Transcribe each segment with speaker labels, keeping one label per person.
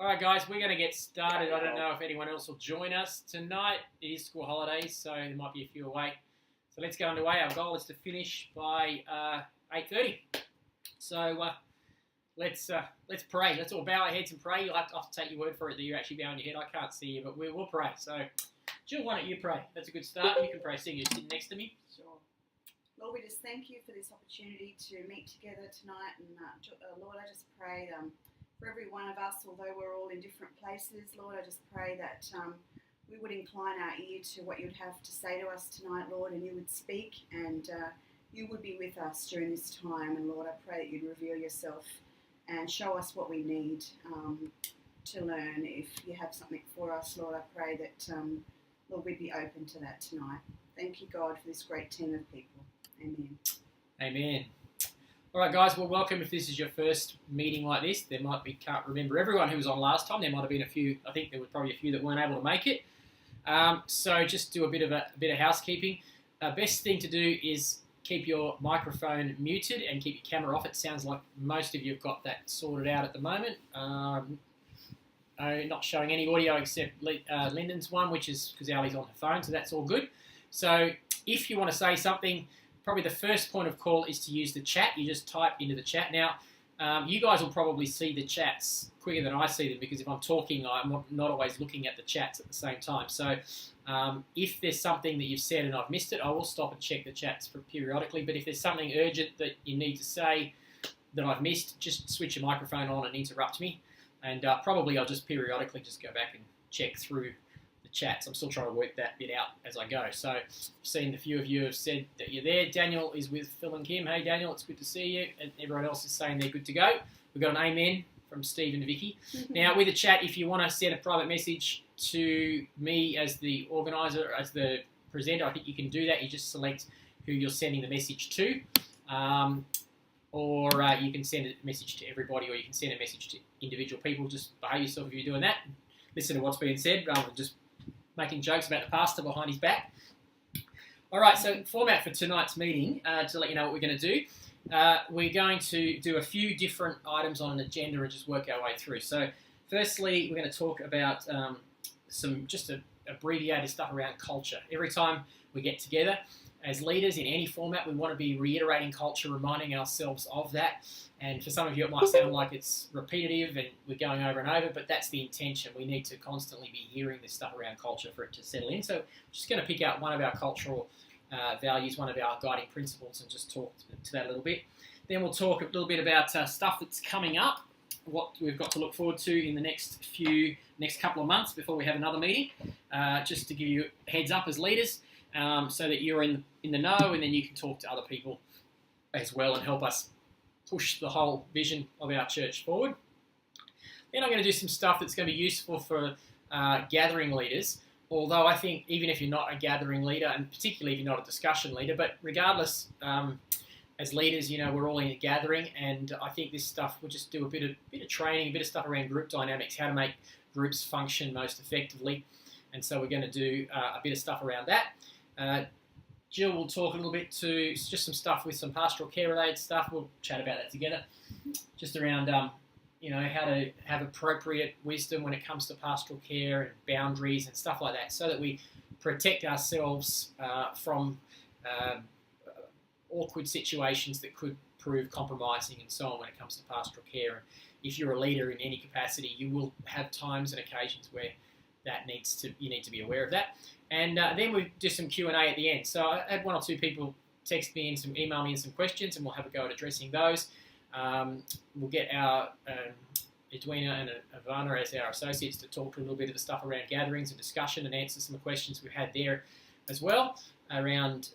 Speaker 1: All right, guys, we're going to get started. I don't know if anyone else will join us tonight. It is school holidays, so there might be a few away. So let's get underway. Our goal is to finish by 8:30. So let's pray. Let's all bow our heads and pray. You'll have to take your word for it that you're actually bowing your head. I can't see you, but we'll pray. So, Jill, why don't you pray? That's a good start. You can pray. Sing. You're sitting next to me.
Speaker 2: Sure. Lord, we just thank you for this opportunity to meet together tonight. And Lord, I just pray for every one of us, although we're all in different places, Lord, I just pray that we would incline our ear to what you'd have to say to us tonight, Lord, and you would speak and you would be with us during this time. And Lord, I pray that you'd reveal yourself and show us what we need to learn. If you have something for us, Lord, I pray that, Lord, we'd be open to that tonight. Thank you, God, for this great team of people. Amen.
Speaker 1: Amen. All right, guys, well, welcome. If this is your first meeting like this, can't remember everyone who was on last time. There might have been a few. I think there were probably a few that weren't able to make it. So just do a bit of housekeeping. Best thing to do is keep your microphone muted and keep your camera off. It sounds like most of you have got that sorted out at the moment. Not showing any audio except Lyndon's one, which is because Ali's on her phone, so that's all good. So if you want to say something, probably the first point of call is to use the chat. You just type into the chat. Now, you guys will probably see the chats quicker than I see them because if I'm talking, I'm not always looking at the chats at the same time. So if there's something that you've said and I've missed it, I will stop and check the chats periodically. But if there's something urgent that you need to say that I've missed, just switch your microphone on and interrupt me. And probably I'll just periodically just go back and check through the chats. I'm still trying to work that bit out as I go. So I've seen a few of you have said that you're there. Daniel is with Phil and Kim. Hey, Daniel, it's good to see you. And everyone else is saying they're good to go. We've got an amen from Steve and Vicky. Now, with the chat, if you want to send a private message to me as the organiser, as the presenter, I think you can do that. You just select who you're sending the message to. Or you can send a message to everybody, or you can send a message to individual people. Just behave yourself if you're doing that. Listen to what's being said rather than just making jokes about the pastor behind his back. All right, so format for tonight's meeting, to let you know what we're going to do. We're going to do a few different items on an agenda and just work our way through. So firstly, we're going to talk about some just abbreviated stuff around culture. Every time we get together, as leaders in any format, we want to be reiterating culture, reminding ourselves of that. And for some of you, it might sound like it's repetitive and we're going over and over, but that's the intention. We need to constantly be hearing this stuff around culture for it to settle in. So I'm just going to pick out one of our cultural values, one of our guiding principles, and just talk to that a little bit. Then we'll talk a little bit about stuff that's coming up, what we've got to look forward to in the next couple of months before we have another meeting, just to give you a heads up as leaders. So that you're in the know, and then you can talk to other people as well and help us push the whole vision of our church forward. Then I'm going to do some stuff that's going to be useful for gathering leaders, although I think even if you're not a gathering leader, and particularly if you're not a discussion leader, but regardless, as leaders, we're all in a gathering, and I think this stuff will just do a bit of training, a bit of stuff around group dynamics, how to make groups function most effectively, and so we're going to do a bit of stuff around that. Jill will talk a little bit to just some stuff with some pastoral care related stuff. We'll chat about that together, just around how to have appropriate wisdom when it comes to pastoral care and boundaries and stuff like that, so that we protect ourselves from awkward situations that could prove compromising and so on when it comes to pastoral care. And if you're a leader in any capacity, you will have times and occasions where you need to be aware of that. And then we do some Q&A at the end. So I had one or two people text me and email me in some questions, and we'll have a go at addressing those. We'll get our Edwina and Ivana as our associates to talk a little bit of the stuff around gatherings and discussion and answer some of the questions we've had there as well around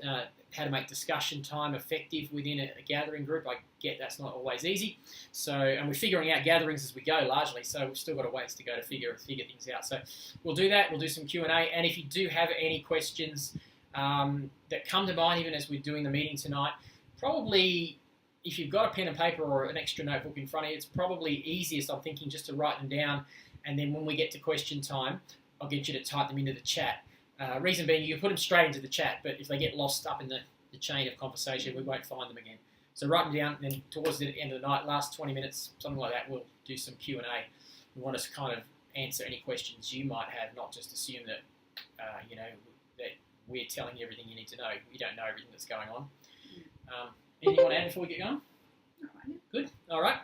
Speaker 1: how to make discussion time effective within a gathering group. I get that's not always easy. So, and we're figuring out gatherings as we go largely, so we've still got a ways to go to figure things out. So we'll do that. We'll do some Q&A, and if you do have any questions that come to mind even as we're doing the meeting tonight, probably if you've got a pen and paper or an extra notebook in front of you, it's probably easiest, I'm thinking, just to write them down, and then when we get to question time, I'll get you to type them into the chat. Reason being, you can put them straight into the chat, but if they get lost up in the chain of conversation, we won't find them again. So write them down, and then towards the end of the night, last 20 minutes, something like that, we'll do some Q&A we want to kind of answer any questions you might have, not just assume that, that we're telling you everything you need to know. We don't know everything that's going on. Anything you want to add before we get going? Good. All right.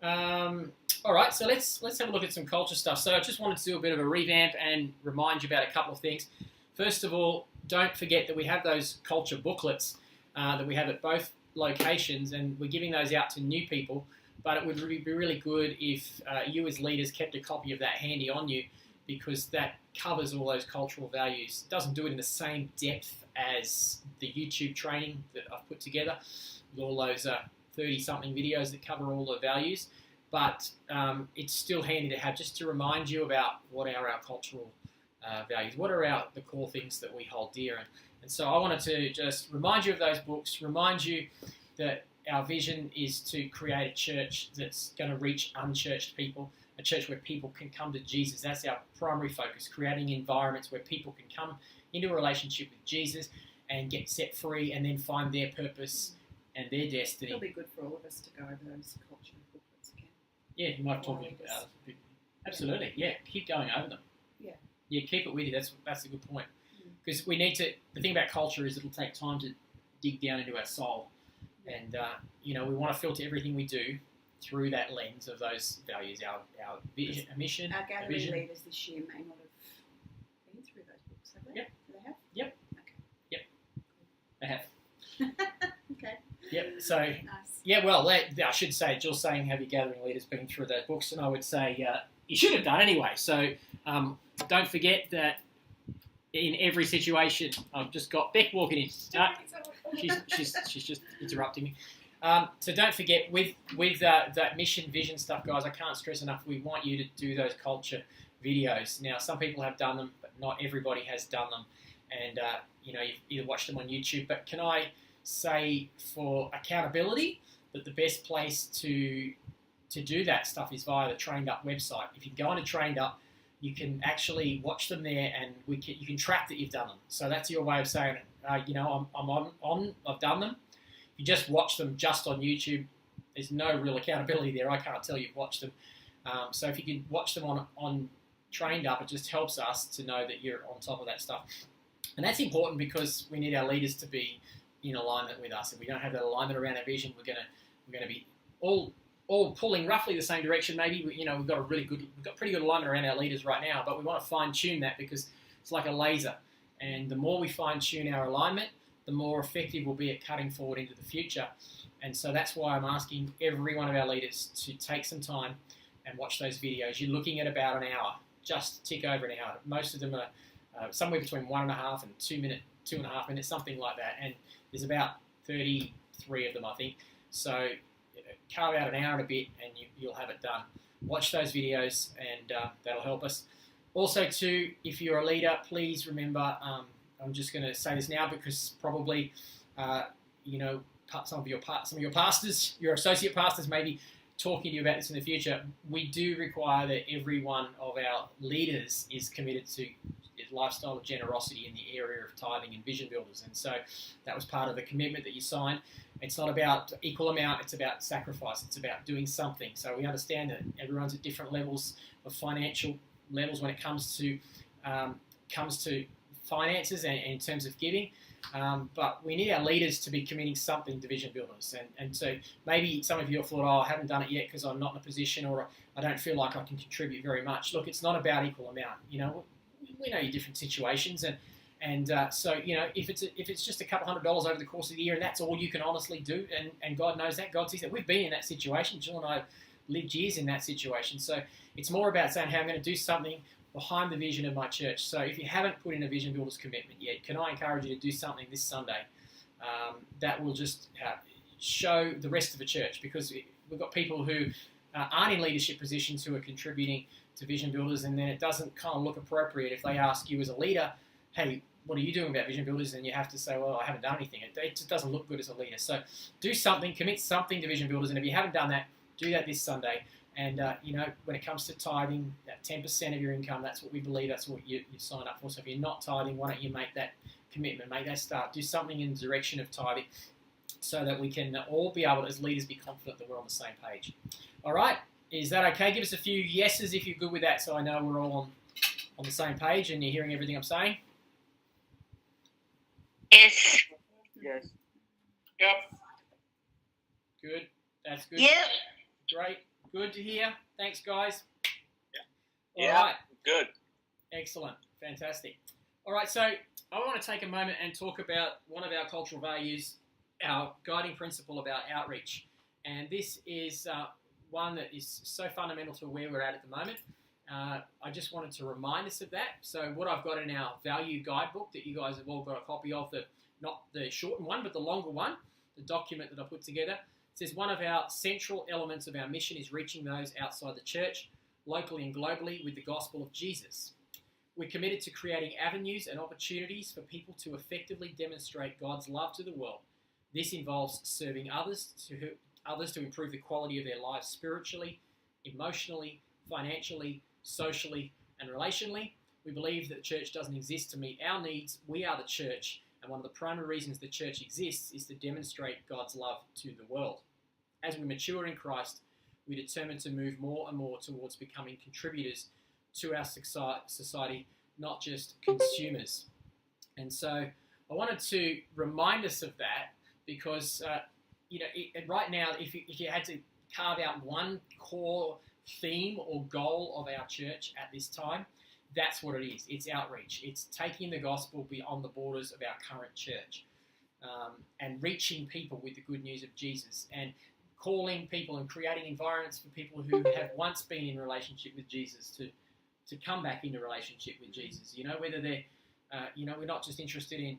Speaker 1: All right. So let's have a look at some culture stuff. So I just wanted to do a bit of a revamp and remind you about a couple of things. First of all, don't forget that we have those culture booklets that we have at both locations, and we're giving those out to new people. But it would be really good if you as leaders kept a copy of that handy on you, because that covers all those cultural values. It doesn't do it in the same depth as the YouTube training that I've put together, with all those 30-something videos that cover all the values. But it's still handy to have, just to remind you about what are our cultural values, what are the core things that we hold dear. And so I wanted to just remind you of those books, remind you that our vision is to create a church that's going to reach unchurched people, a church where people can come to Jesus. That's our primary focus, creating environments where people can come into a relationship with Jesus and get set free and then find their purpose and their destiny.
Speaker 2: It'll be good for all of us to go over those culture booklets again.
Speaker 1: Yeah, you might talk about it. Absolutely, yeah. Keep going over them. Yeah, keep it with you. That's a good point. Because we need to, the thing about culture is it'll take time to dig down into our soul. And, we want to filter everything we do through that lens of those values, our vision, our mission.
Speaker 2: Our gallery leaders this year may not have been through those books, have they?
Speaker 1: Yep.
Speaker 2: Do they have?
Speaker 1: Yep.
Speaker 2: Okay.
Speaker 1: Yep. They have.
Speaker 2: Okay.
Speaker 1: Yep. So,
Speaker 2: nice.
Speaker 1: Yeah, well, I should say, Jill's saying, have your gathering leaders been through those books? And I would say, you should have done anyway. So, don't forget that in every situation, I've just got Beck walking in. She's just interrupting me. So don't forget, with that mission vision stuff, guys, I can't stress enough, we want you to do those culture videos. Now, some people have done them, but not everybody has done them. And, you've either watched them on YouTube. But can I say, for accountability, that the best place to do that stuff is via the Trained Up website. If you go on to Trained Up, you can actually watch them there, and you can track that you've done them. So that's your way of saying, I'm on, I've done them. If you just watch them just on YouTube, there's no real accountability there. I can't tell you've watched them. So if you can watch them on Trained Up, it just helps us to know that you're on top of that stuff. And that's important because we need our leaders to be in alignment with us. If we don't have that alignment around our vision, we're gonna be all pulling roughly the same direction. Maybe we've got pretty good alignment around our leaders right now, but we want to fine tune that because it's like a laser. And the more we fine tune our alignment, the more effective we'll be at cutting forward into the future. And so that's why I'm asking every one of our leaders to take some time and watch those videos. You're looking at about an hour, just tick over an hour. Most of them are somewhere between 1.5 and 2.5 minutes, something like that. And there's about 33 of them, I think. So carve out an hour and a bit and you'll have it done. Watch those videos and that'll help us. Also too, if you're a leader, please remember, I'm just going to say this now because probably, some of your pastors, your associate pastors may be talking to you about this in the future. We do require that every one of our leaders is committed to a lifestyle of generosity in the area of tithing and vision builders. And so that was part of the commitment that you signed. It's not about equal amount, it's about sacrifice, it's about doing something. So we understand that everyone's at different levels of financial levels when it comes to finances and in terms of giving. But we need our leaders to be committing something to vision builders. And so maybe some of you have thought, I haven't done it yet because I'm not in a position or I don't feel like I can contribute very much. Look, it's not about equal amount. We know your different situations and so if it's just a couple $100 over the course of the year and that's all you can honestly do, and God knows that, God sees that. We've been in that situation. Jill and I lived years in that situation. So it's more about saying, hey, I'm going to do something behind the vision of my church. So if you haven't put in a vision builders commitment yet, can I encourage you to do something this Sunday that will just show the rest of the church, because we've got people who aren't in leadership positions who are contributing to vision builders, and then it doesn't kind of look appropriate if they ask you as a leader, hey, what are you doing about vision builders? And you have to say, well, I haven't done anything. It just doesn't look good as a leader. So do something, commit something to vision builders, and if you haven't done that, do that this Sunday. And, when it comes to tithing, that 10% of your income, that's what we believe, that's what you sign up for. So if you're not tithing, why don't you make that commitment, make that start, do something in the direction of tithing so that we can all be able, as leaders, be confident that we're on the same page. All right, Is that okay? Give us a few yeses if you're good with that, so I know we're all on the same page and you're hearing everything I'm saying.
Speaker 3: Yes.
Speaker 4: Yes.
Speaker 5: Yep.
Speaker 1: Good. That's good.
Speaker 3: Yep.
Speaker 1: Great. Good to hear. Thanks, guys.
Speaker 5: Yeah.
Speaker 1: All right.
Speaker 5: Good.
Speaker 1: Excellent. Fantastic. All right, so I want to take a moment and talk about one of our cultural values, our guiding principle about outreach. And this is one that is so fundamental to where we're at the moment. I just wanted to remind us of that. So what I've got in our value guidebook that you guys have all got a copy of, not the shortened one, but the longer one, the document that I put together, says one of our central elements of our mission is reaching those outside the church, locally and globally, with the gospel of Jesus. We're committed to creating avenues and opportunities for people to effectively demonstrate God's love to the world. This involves serving others to improve the quality of their lives spiritually, emotionally, financially, socially, and relationally. We believe that the church doesn't exist to meet our needs. We are the church, and one of the primary reasons the church exists is to demonstrate God's love to the world. As we mature in Christ, we determine to move more and more towards becoming contributors to our society, not just consumers. And so I wanted to remind us of that because, right now, if you had to carve out one core theme or goal of our church at this time, that's what it is. It's outreach. It's taking the gospel beyond the borders of our current church and reaching people with the good news of Jesus and calling people and creating environments for people who have once been in relationship with Jesus to come back into relationship with Jesus. Whether they're, we're not just interested in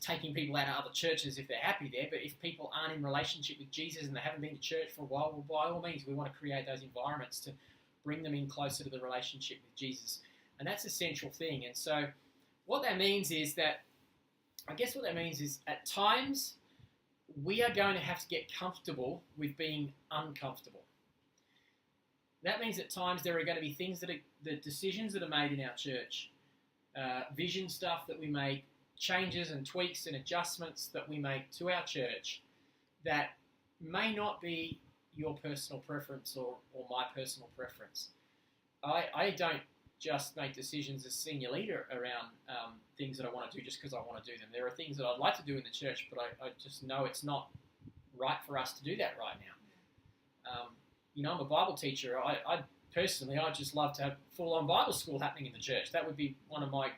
Speaker 1: taking people out of other churches if they're happy there, but if people aren't in relationship with Jesus and they haven't been to church for a while, well, by all means, we want to create those environments to bring them in closer to the relationship with Jesus. And that's a central thing. And so what that means is at times we are going to have to get comfortable with being uncomfortable. That means at times there are going to be things the decisions that are made in our church, vision stuff that we make, changes and tweaks and adjustments that we make to our church that may not be your personal preference or my personal preference. I don't just make decisions as senior leader around things that I want to do just because I want to do them. There are things that I'd like to do in the church, but I just know it's not right for us to do that right now. I'm a Bible teacher. I personally, I'd just love to have full-on Bible school happening in the church. That would be one of my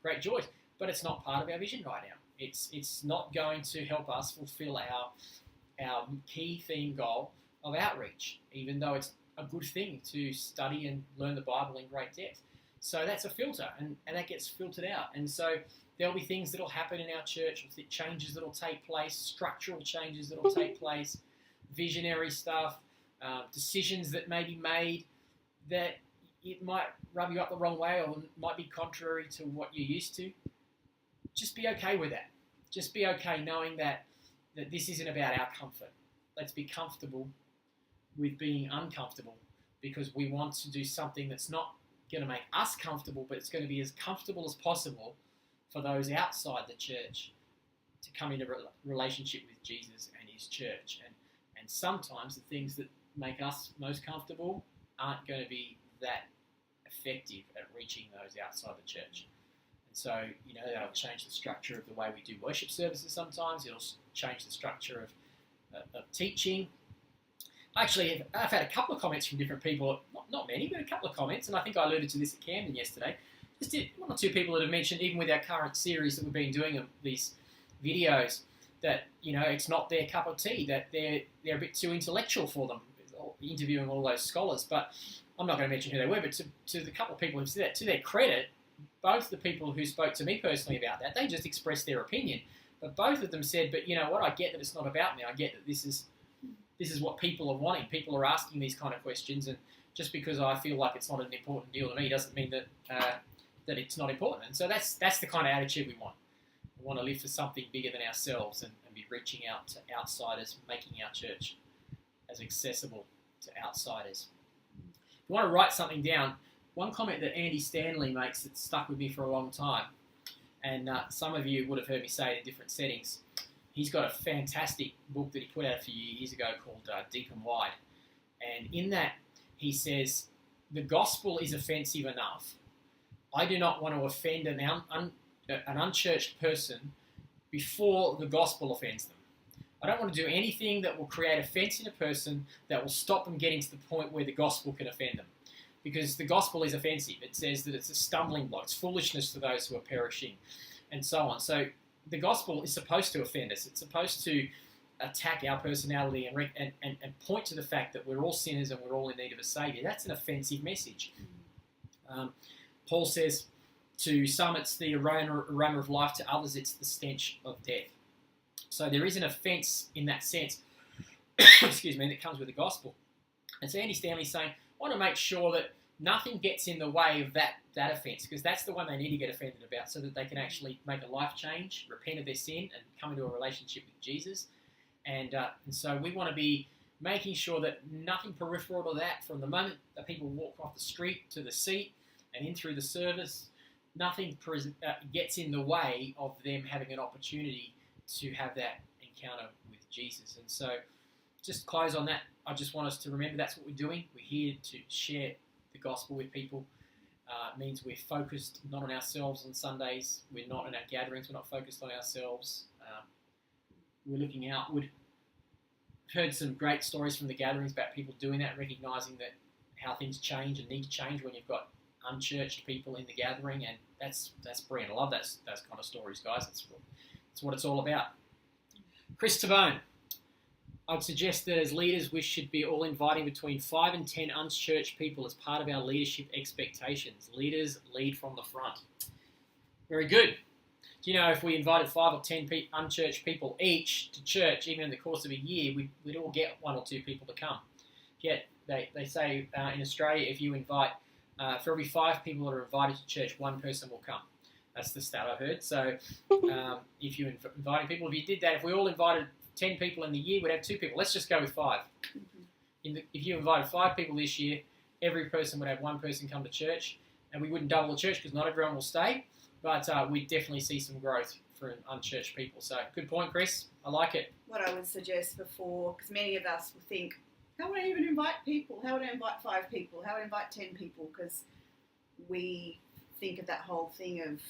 Speaker 1: great joys. But it's not part of our vision right now. It's not going to help us fulfill our key theme goal of outreach, even though it's a good thing to study and learn the Bible in great depth. So that's a filter, and that gets filtered out. And so there'll be things that'll happen in our church, changes that'll take place, structural changes that'll take place, visionary stuff, decisions that may be made that it might rub you up the wrong way or might be contrary to what you're used to. Just be okay with that. Just be okay knowing that this isn't about our comfort. Let's be comfortable with being uncomfortable because we want to do something that's not going to make us comfortable, but it's going to be as comfortable as possible for those outside the church to come into relationship with Jesus and his church. And sometimes the things that make us most comfortable aren't going to be that effective at reaching those outside the church. And so, that'll change the structure of the way we do worship services sometimes. It'll change the structure of teaching. Actually, I've had a couple of comments from different people, not many, but a couple of comments, and I think I alluded to this at Camden yesterday. Just one or two people that have mentioned, even with our current series that we've been doing of these videos, that, it's not their cup of tea, that they're a bit too intellectual for them, interviewing all those scholars. But I'm not going to mention who they were, but to the couple of people who've said that, to their credit, both the people who spoke to me personally about that, they just expressed their opinion. But both of them said, but you know what, I get that it's not about me. I get that this is what people are wanting. People are asking these kind of questions, and just because I feel like it's not an important deal to me doesn't mean that that it's not important. And so that's the kind of attitude we want. We want to live for something bigger than ourselves and be reaching out to outsiders, making our church as accessible to outsiders. If you want to write something down, one comment that Andy Stanley makes that stuck with me for a long time, and some of you would have heard me say it in different settings. He's got a fantastic book that he put out a few years ago called Deep and Wide. And in that, he says, the gospel is offensive enough. I do not want to offend an unchurched person before the gospel offends them. I don't want to do anything that will create offense in a person that will stop them getting to the point where the gospel can offend them. Because the gospel is offensive. It says that it's a stumbling block. It's foolishness to those who are perishing, and so on. So the gospel is supposed to offend us. It's supposed to attack our personality and point to the fact that we're all sinners and we're all in need of a saviour. That's an offensive message. Paul says, to some it's the aroma of life, to others it's the stench of death. So there is an offence in that sense, excuse me, that comes with the gospel. And so Andy Stanley's saying, I want to make sure that nothing gets in the way of that offence, because that's the one they need to get offended about, so that they can actually make a life change, repent of their sin, and come into a relationship with Jesus. And so we want to be making sure that nothing peripheral to that, from the moment that people walk off the street to the seat and in through the service, nothing gets in the way of them having an opportunity to have that encounter with Jesus. And so just close on that. I just want us to remember that's what we're doing. We're here to share the gospel with people. It means we're focused not on ourselves on Sundays. We're not in our gatherings. We're not focused on ourselves. We're looking outward. I've heard some great stories from the gatherings about people doing that, recognising that how things change and need to change when you've got unchurched people in the gathering, and that's brilliant. I love those kind of stories, guys. That's what it's all about. Chris Tabone, I'd suggest that as leaders we should be all inviting between 5 and 10 unchurched people as part of our leadership expectations. Leaders lead from the front. Very good. Do you know, if we invited 5 or 10 unchurched people each to church, even in the course of a year, we'd all get 1 or 2 people to come. Yet they say in Australia, if you invite, for every 5 people that are invited to church, 1 person will come. That's the stat I heard. So if you inviting people, if you did that, if we all invited 10 people in the year, we'd have 2 people. Let's just go with 5. If you invited 5 people this year, every person would have 1 person come to church, and we wouldn't double the church because not everyone will stay. But we'd definitely see some growth from unchurched people. So good point, Chris. I like it.
Speaker 2: What I would suggest before, because many of us will think, how would I even invite people? How would I invite 5 people? How would I invite 10 people? Because we think of that whole thing of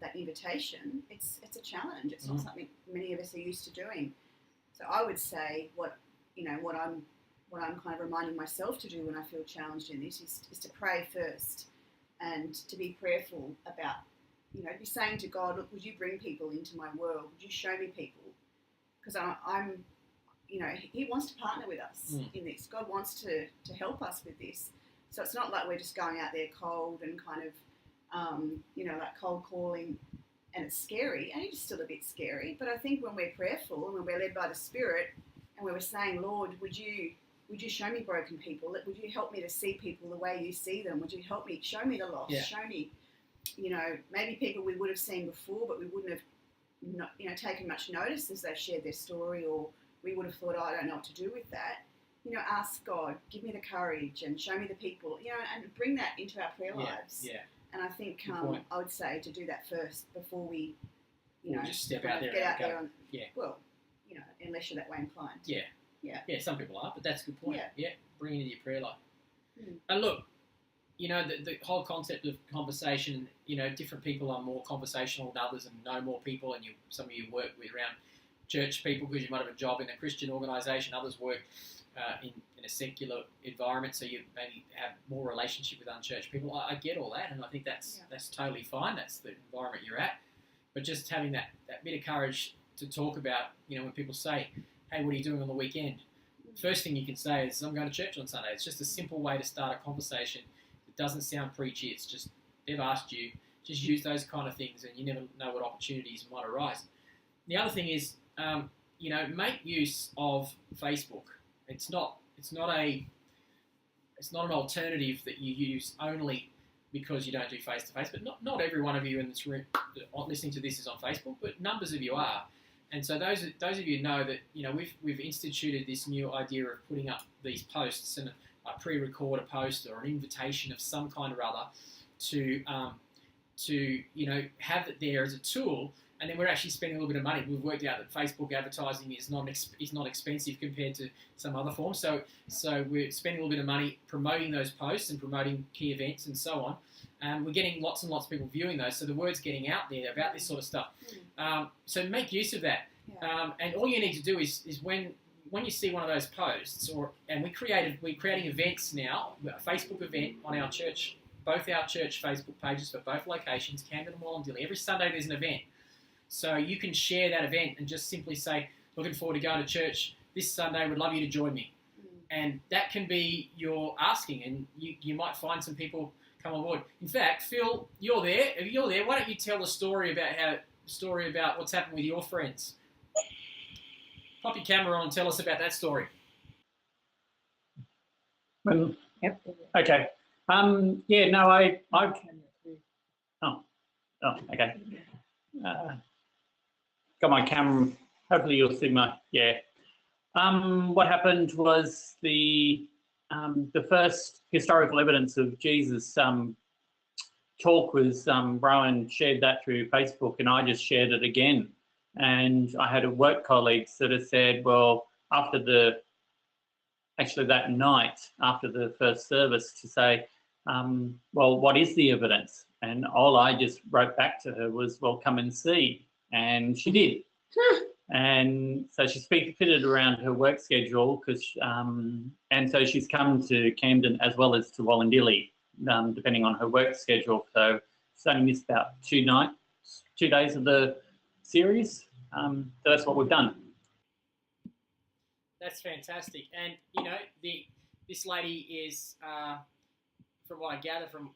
Speaker 2: that invitation. It's a challenge. It's not something many of us are used to doing. So I would say what I'm kind of reminding myself to do when I feel challenged in this is to pray first, and to be prayerful about, be saying to God, look, would you bring people into my world? Would you show me people? Because I'm He wants to partner with us in this. God wants to help us with this. So it's not like we're just going out there cold and kind of, like cold calling, and it's scary. And it is still a bit scary. But I think when we're prayerful and when we're led by the Spirit, and when we're saying, Lord, would you show me broken people? Would you help me to see people the way you see them? Would you help me, show me the lost?
Speaker 1: Yeah.
Speaker 2: Show me, maybe people we would have seen before, but we wouldn't have, taken much notice as they've shared their story, or we would have thought, I don't know what to do with that. Ask God, give me the courage and show me the people, and bring that into our prayer lives.
Speaker 1: Yeah.
Speaker 2: And I think I would say to do that first before we,
Speaker 1: We'll just step out there
Speaker 2: get
Speaker 1: and
Speaker 2: out
Speaker 1: go.
Speaker 2: there.
Speaker 1: Yeah.
Speaker 2: Well, unless you're that way inclined.
Speaker 1: Yeah. Yeah, some people are, but that's a good point.
Speaker 2: Yeah.
Speaker 1: Bring it into your prayer life. And look, the whole concept of conversation, different people are more conversational than others and know more people, and some of you work with around church people because you might have a job in a Christian organisation, others work in a secular environment, so you maybe have more relationship with unchurched people. I get all that, and I think that's totally fine. That's the environment you're at. But just having that bit of courage to talk about, when people say, hey, what are you doing on the weekend? First thing you can say is, I'm going to church on Sunday. It's just a simple way to start a conversation. It doesn't sound preachy. It's just, they've asked you. Just use those kind of things, and you never know what opportunities might arise. The other thing is, make use of Facebook. It's not an alternative that you use only because you don't do face-to-face. But not every one of you in this room listening to this is on Facebook, but numbers of you are. And so those of you know that we've instituted this new idea of putting up these posts, and I pre-record a post or an invitation of some kind or other to have it there as a tool, and then we're actually spending a little bit of money. We've worked out that Facebook advertising is not expensive compared to some other forms. So we're spending a little bit of money promoting those posts and promoting key events and so on. We're getting lots and lots of people viewing those, so the word's getting out there about this sort of stuff. So make use of that. And all you need to do is when you see one of those posts, and we're creating events now, a Facebook event on our church, both our church Facebook pages for both locations, Camden and Wallandilly. Every Sunday there's an event. So you can share that event and just simply say, looking forward to going to church this Sunday, would love you to join me. And that can be your asking, and you might find some people come on board. In fact, Phil, you're there. If you're there, why don't you tell a story about what's happened with your friends? Pop your camera on and tell us about that story.
Speaker 3: Well,
Speaker 4: Yep.
Speaker 3: okay. Yeah, no, okay. Got my camera. Hopefully you'll see my, what happened was the first historical evidence of Jesus talk was Rowan shared that through Facebook, and I just shared it again. And I had a work colleague sort of said, well, actually that night after the first service, to say, well, what is the evidence? And all I just wrote back to her was, well, come and see. And she did. And so she's fitted around her work schedule, and so she's come to Camden as well as to Wallandilly, depending on her work schedule. So she's only missed about 2 days of the series. So that's what we've done.
Speaker 1: That's fantastic. And, this lady is, from what I gather from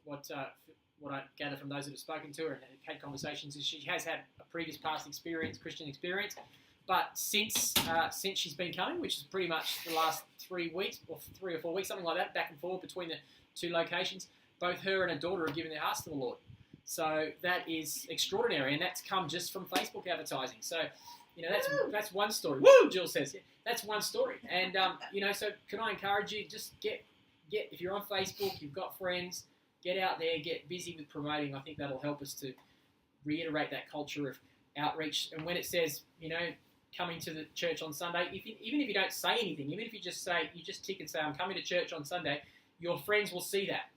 Speaker 1: what I gather from those that have spoken to her and had conversations, is she has had a previous past experience, Christian experience, but since she's been coming, which is pretty much the last 3 weeks or 3 or 4 weeks, something like that, back and forth between the 2 locations, both her and her daughter have given their hearts to the Lord. So that is extraordinary, and that's come just from Facebook advertising. So, that's one story. Woo, Jill says. Yeah, that's one story. And, so can I encourage you, just get if you're on Facebook, you've got friends, get out there, get busy with promoting. I think that'll help us to reiterate that culture of outreach. And when it says, coming to the church on Sunday, even if you don't say anything, even if you just tick and say, I'm coming to church on Sunday, your friends will see that.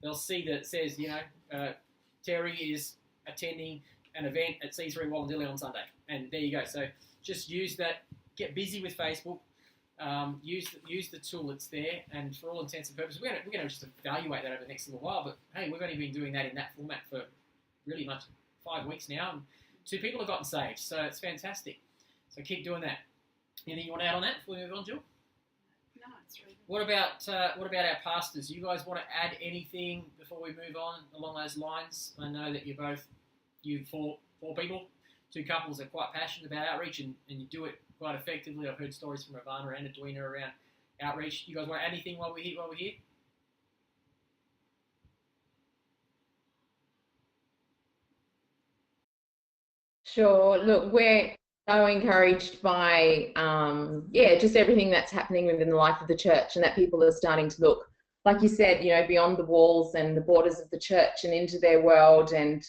Speaker 1: They'll see that it says, Terry is attending an event at C3 Wallandilly on Sunday. And there you go. So just use that, get busy with Facebook, use the tool that's there, and for all intents and purposes, we're going to just evaluate that over the next little while, but hey, we've only been doing that in that format for really much 5 weeks now, and 2 people have gotten saved, so it's fantastic. So keep doing that. Anything you want to add on that before we move on, Jill?
Speaker 2: No, it's really good.
Speaker 1: What about our pastors? You guys want to add anything before we move on along those lines? I know that you four people, 2 couples are quite passionate about outreach, and you do it quite effectively. I've heard stories from Ivana and Edwina around outreach. You guys want to add anything while we're here?
Speaker 4: Sure. Look, we're so encouraged by, just everything that's happening within the life of the church, and that people are starting to look, like you said, beyond the walls and the borders of the church and into their world, and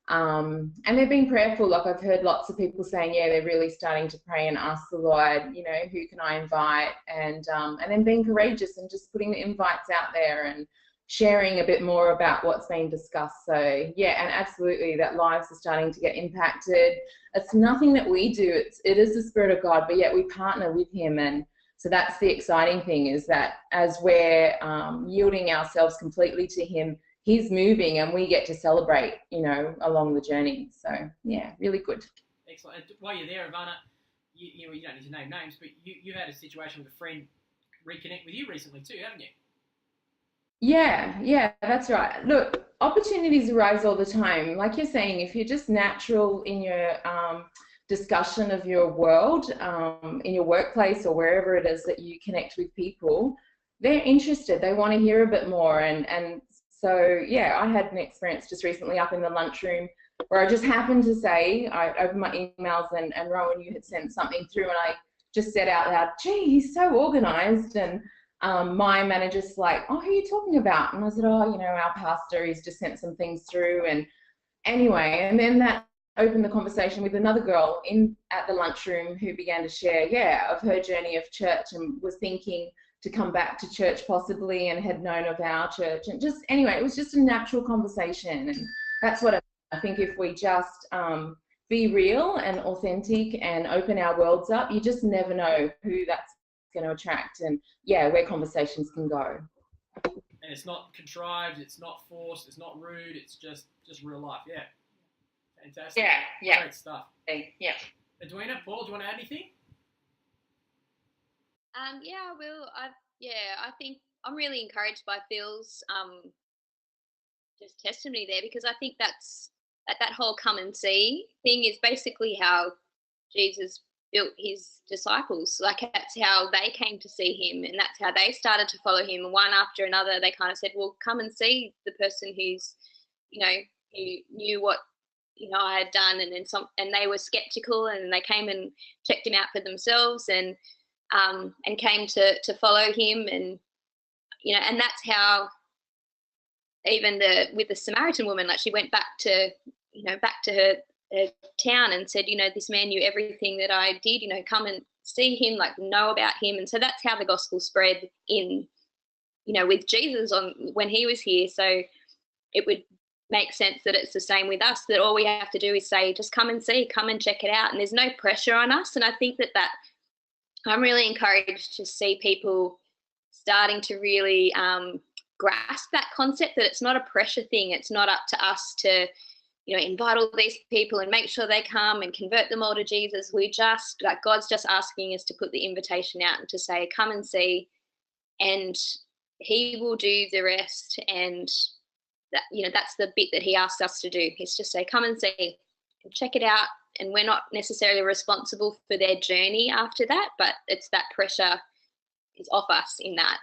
Speaker 4: they're being prayerful. Like I've heard lots of people saying, they're really starting to pray and ask the Lord, who can I invite, and then being courageous and just putting the invites out there and sharing a bit more about what's being discussed. So and absolutely, that lives are starting to get impacted. It's nothing that we do. It is the Spirit of God, but yet we partner with Him, and so that's the exciting thing, is that as we're yielding ourselves completely to Him, He's moving, and we get to celebrate, along the journey. So really good.
Speaker 1: Excellent. And while you're there, Ivana, you don't need to name names, but you had a situation with a friend reconnect with you recently too, haven't you?
Speaker 4: Yeah, that's right. Look, opportunities arise all the time. Like you're saying, if you're just natural in your discussion of your world, in your workplace or wherever it is that you connect with people, they're interested. They want to hear a bit more. And so, I had an experience just recently up in the lunchroom where I just happened to say, I opened my emails and Rowan, you had sent something through, and I just said out loud, gee, he's so organised. And my manager's like, oh, who are you talking about? And I said, our pastor, he's just sent some things through. And anyway, and then that opened the conversation with another girl in at the lunchroom who began to share, of her journey of church and was thinking to come back to church possibly and had known of our church. And just, anyway, it was just a natural conversation. And that's what I think, if we just be real and authentic and open our worlds up, you just never know who that's going to attract and, where conversations can go.
Speaker 1: And it's not contrived, it's not forced, it's not rude, it's just real life. Yeah. Fantastic.
Speaker 6: Yeah.
Speaker 1: Great stuff.
Speaker 6: Yeah.
Speaker 1: Edwina, Paul, do you want to add anything?
Speaker 7: Yeah, I will. I think I'm really encouraged by Phil's just testimony there, because I think that whole come and see thing is basically how Jesus built his disciples. Like, that's how they came to see him, and that's how they started to follow him. And one after another, they kind of said, well, come and see the person who's, who knew what, I had done. And then and they were skeptical, and they came and checked him out for themselves, and came to follow him. And, and that's how even with the Samaritan woman, like, she went back to her town and said, this man knew everything that I did, come and see him, like, know about him. And so that's how the gospel spread in, with Jesus when he was here. So it would make sense that it's the same with us, that all we have to do is say, just come and see, come and check it out. And there's no pressure on us. And I think that I'm really encouraged to see people starting to really grasp that concept, that it's not a pressure thing. It's not up to us to, invite all these people and make sure they come and convert them all to Jesus. God's just asking us to put the invitation out and to say, come and see, and he will do the rest. And that, that's the bit that he asks us to do, is just say, come and see and check it out. And we're not necessarily responsible for their journey after that, but it's that pressure is off us in that,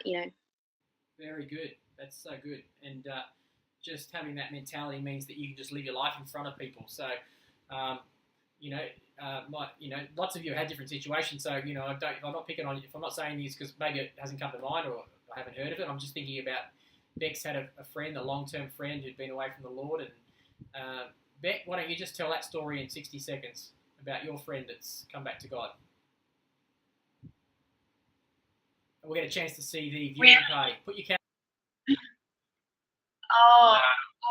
Speaker 1: Very good. That's so good. And just having that mentality means that you can just live your life in front of people. So, lots of you had different situations. So, if I'm not picking on you, if I'm not saying this because maybe it hasn't come to mind or I haven't heard of it, I'm just thinking about Beck's had a friend, a long-term friend who'd been away from the Lord. And Beck, why don't you just tell that story in 60 seconds about your friend that's come back to God? And we'll get a chance to see the viewing party. Put your camera.
Speaker 8: Oh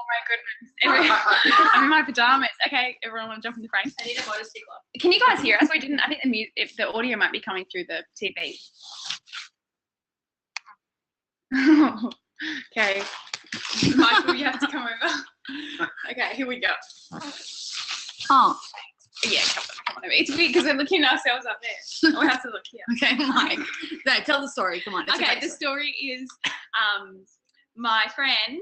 Speaker 8: my goodness. I'm in my pajamas. Okay, everyone want to jump in the frame?
Speaker 6: I need a motorcycle.
Speaker 8: Can you guys hear us? I think the audio might be coming through the TV. Okay. Michael, you have to come over. Okay, here we go.
Speaker 6: Oh.
Speaker 8: Yeah, come on over. It's weird because we're looking at ourselves up there. We have to look here.
Speaker 6: Okay, Mike. No, tell the story. Come on.
Speaker 8: Okay, the story is my friend,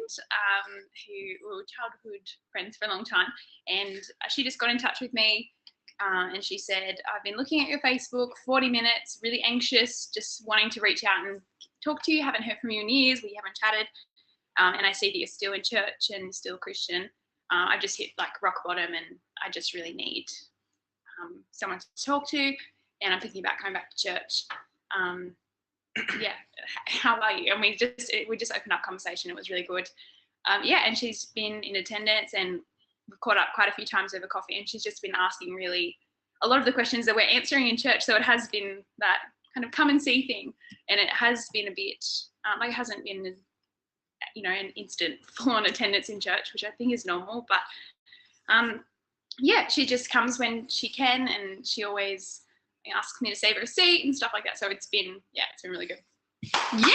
Speaker 8: who we were childhood friends for a long time, and she just got in touch with me, and she said, I've been looking at your Facebook, 40 minutes, really anxious, just wanting to reach out and talk to you. Haven't heard from you in years. We haven't chatted, and I see that you're still in church and still Christian. I've just hit like rock bottom, and I just really need someone to talk to, and I'm thinking about coming back to church. Yeah, how are you? And we just opened up conversation. It was really good. And she's been in attendance, and we've caught up quite a few times over coffee, and she's just been asking really a lot of the questions that we're answering in church. So it has been that kind of come and see thing, and it has been a bit it hasn't been an instant full-on attendance in church, which I think is normal, but she just comes when she can, and she always asks me to save her a seat and stuff like that. So it's been really good.
Speaker 6: Yeah!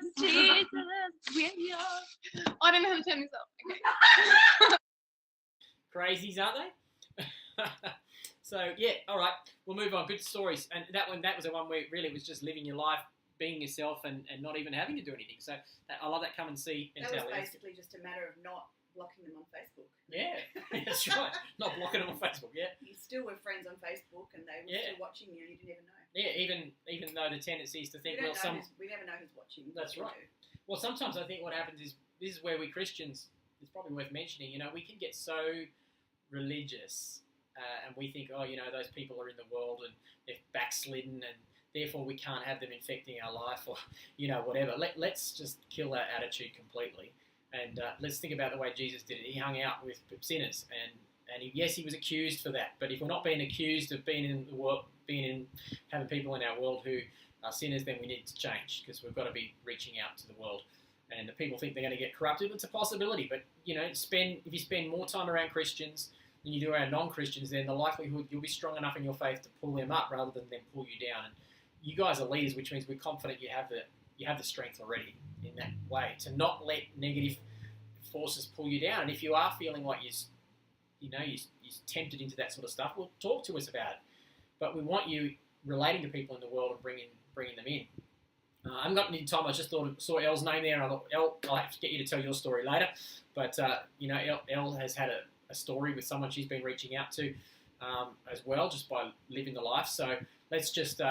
Speaker 8: Jesus, I don't know how to turn this off.
Speaker 1: Crazies, aren't they? So, all right, we'll move on. Good stories. And that was the one where really it was just living your life, being yourself, and not even having to do anything. So I love that come and see mentality.
Speaker 2: That was basically just a matter of not blocking them on Facebook.
Speaker 1: Yeah, that's right. Not blocking them on Facebook, yeah.
Speaker 2: You still were friends on Facebook, and they were still watching you, and you didn't even know.
Speaker 1: Yeah, even though the tendency is to think,
Speaker 2: we never know who's watching.
Speaker 1: That's right. Well, sometimes I think what happens is, this is where we Christians, it's probably worth mentioning, we can get so religious, and we think, those people are in the world and they've backslidden, and therefore we can't have them infecting our life or, whatever. Let's just kill that attitude completely. And let's think about the way Jesus did it. He hung out with sinners, and yes, he was accused for that. But if we're not being accused of being in the world, having people in our world who are sinners, then we need to change, because we've got to be reaching out to the world. And if people think they're going to get corrupted, it's a possibility. But if you spend more time around Christians than you do around non-Christians, then the likelihood you'll be strong enough in your faith to pull them up rather than them pull you down. And you guys are leaders, which means we're confident you have the strength already in that way to not let negative forces pull you down. And if you are feeling like you're tempted into that sort of stuff, well, talk to us about it. But we want you relating to people in the world and bringing them in. I haven't got any time. I just saw Elle's name there, and I thought, Elle, I'll have to get you to tell your story later. But Elle has had a story with someone she's been reaching out to as well, just by living the life. So let's move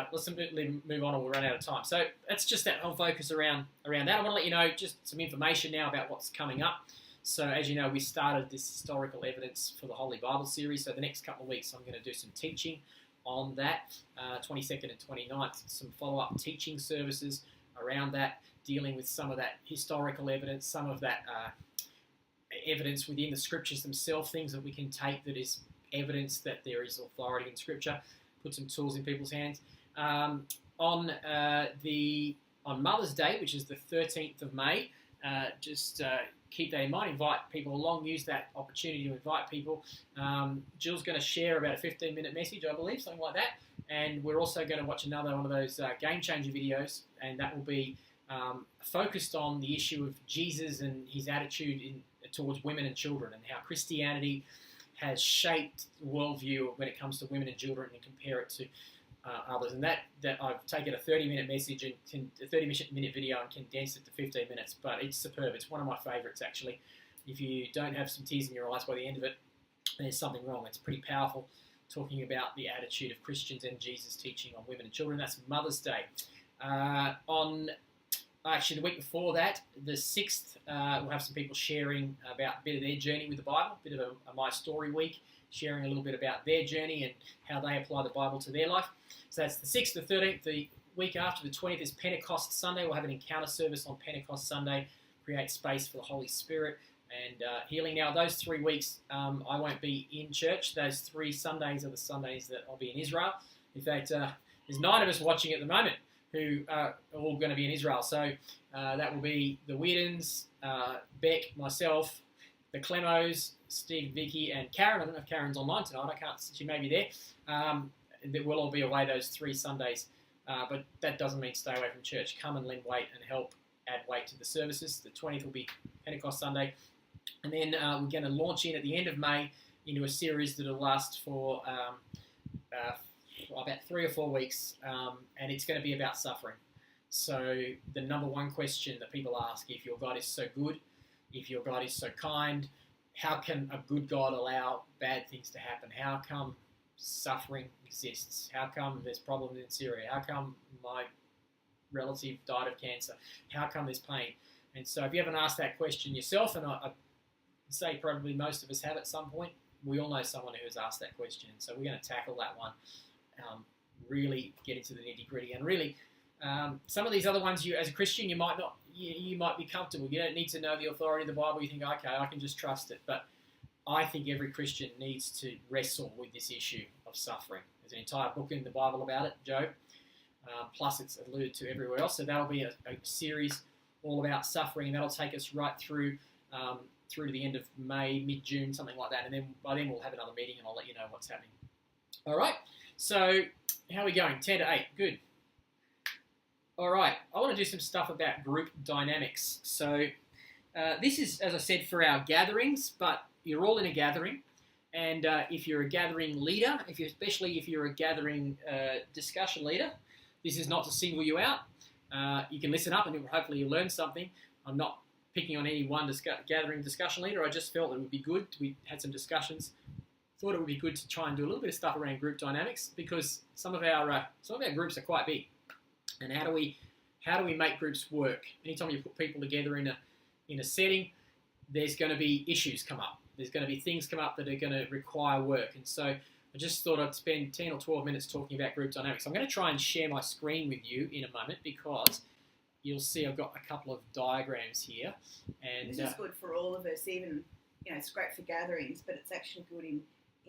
Speaker 1: on, or we'll run out of time. So that's just that whole focus around that. I want to let you know just some information now about what's coming up. So as you know, we started this historical evidence for the Holy Bible series. So the next couple of weeks, I'm going to do some teaching on that, 22nd and 29th, some follow-up teaching services around that, dealing with some of that historical evidence, some of that evidence within the scriptures themselves, things that we can take that is evidence that there is authority in scripture, put some tools in people's hands. On Mother's Day, which is the 13th of May, keep that in mind, invite people along, use that opportunity to invite people. Jill's going to share about a 15-minute message, I believe, something like that. And we're also going to watch another one of those Game Changer videos, and that will be focused on the issue of Jesus and his attitude towards women and children, and how Christianity has shaped the worldview when it comes to women and children, and compare it to others. And that I've taken a 30-minute message and a 30-minute video and condensed it to 15 minutes. But it's superb. It's one of my favourites, actually. If you don't have some tears in your eyes by the end of it, there's something wrong. It's pretty powerful, talking about the attitude of Christians and Jesus' teaching on women and children. That's Mother's Day. The week before that, the 6th, we'll have some people sharing about a bit of their journey with the Bible, a bit of a My Story week, sharing a little bit about their journey and how they apply the Bible to their life. So that's the 6th, the 13th. The week after, the 20th, is Pentecost Sunday. We'll have an encounter service on Pentecost Sunday, create space for the Holy Spirit and healing. Now, those 3 weeks, I won't be in church. Those 3 Sundays are the Sundays that I'll be in Israel. In fact, there's 9 of us watching at the moment who are all going to be in Israel. So that will be the Weedens, Beck, myself, the Clemos, Steve, Vicky, and Karen. I don't know if Karen's online tonight. I can't. She may be there. We'll all be away those 3 Sundays, but that doesn't mean stay away from church. Come and lend weight and help add weight to the services. The 20th will be Pentecost Sunday. And then we're going to launch in at the end of May into a series that will last for about 3 or 4 weeks, and it's going to be about suffering. So the number one question that people ask, if your God is so good, if your God is so kind, how can a good God allow bad things to happen? How come suffering exists? How come there's problems in Syria? How come my relative died of cancer? How come there's pain? And so if you haven't asked that question yourself, and I say probably most of us have at some point, we all know someone who has asked that question. So we're going to tackle that one, really get into the nitty-gritty. And really, some of these other ones, you as a Christian, you might not, you might be comfortable. You don't need to know the authority of the Bible. You think, okay, I can just trust it. But I think every Christian needs to wrestle with this issue of suffering. There's an entire book in the Bible about it, Job. Plus it's alluded to everywhere else. So that'll be a series all about suffering, and that'll take us right through to the end of May, mid-June, something like that. And then by then we'll have another meeting, and I'll let you know what's happening. All right. So how are we going? 10 to 8. Good. All right. I want to do some stuff about group dynamics. So this is, as I said, for our gatherings, but you're all in a gathering. And if you're a gathering leader, especially if you're a gathering discussion leader, this is not to single you out. You can listen up and hopefully you'll learn something. I'm not picking on any one gathering discussion leader. I just felt it would be good. We had some discussions. Thought it would be good to try and do a little bit of stuff around group dynamics, because some of our groups are quite big. And how do we make groups work? Anytime you put people together in a setting, there's going to be issues come up. There's going to be things come up that are going to require work. And so I just thought I'd spend 10 or 12 minutes talking about group dynamics. I'm going to try and share my screen with you in a moment because you'll see I've got a couple of diagrams here. And
Speaker 2: This is good for all of us, even, it's great for gatherings, but it's actually good in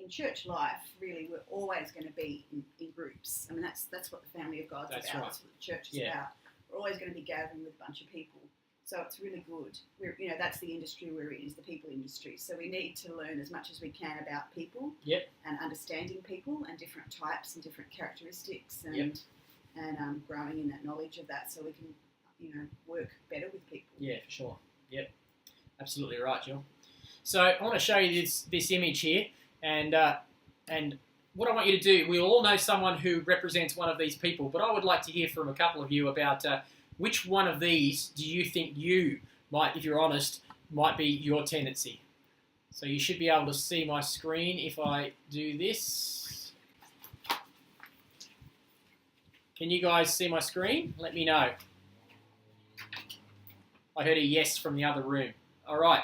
Speaker 2: church life. Really, we're always going to be in groups. I mean, that's what the family of God's
Speaker 1: That's
Speaker 2: about.
Speaker 1: right.
Speaker 2: That's what the church is
Speaker 1: Yeah.
Speaker 2: about. We're always going to be gathering with a bunch of people. So it's really good. That's the industry we're in, is the people industry. So we need to learn as much as we can about people.
Speaker 1: Yep.
Speaker 2: And understanding people and different types and different characteristics and
Speaker 1: Yep.
Speaker 2: growing in that knowledge of that, so we can work better with people.
Speaker 1: Yeah, for sure. Yep, absolutely right, Jill. So I want to show you this image here, and what I want you to do, we all know someone who represents one of these people, but I would like to hear from a couple of you about which one of these do you think you might, if you're honest, might be your tendency. So you should be able to see my screen if I do this. Can you guys see my screen? Let me know. I heard a yes from the other room. All right.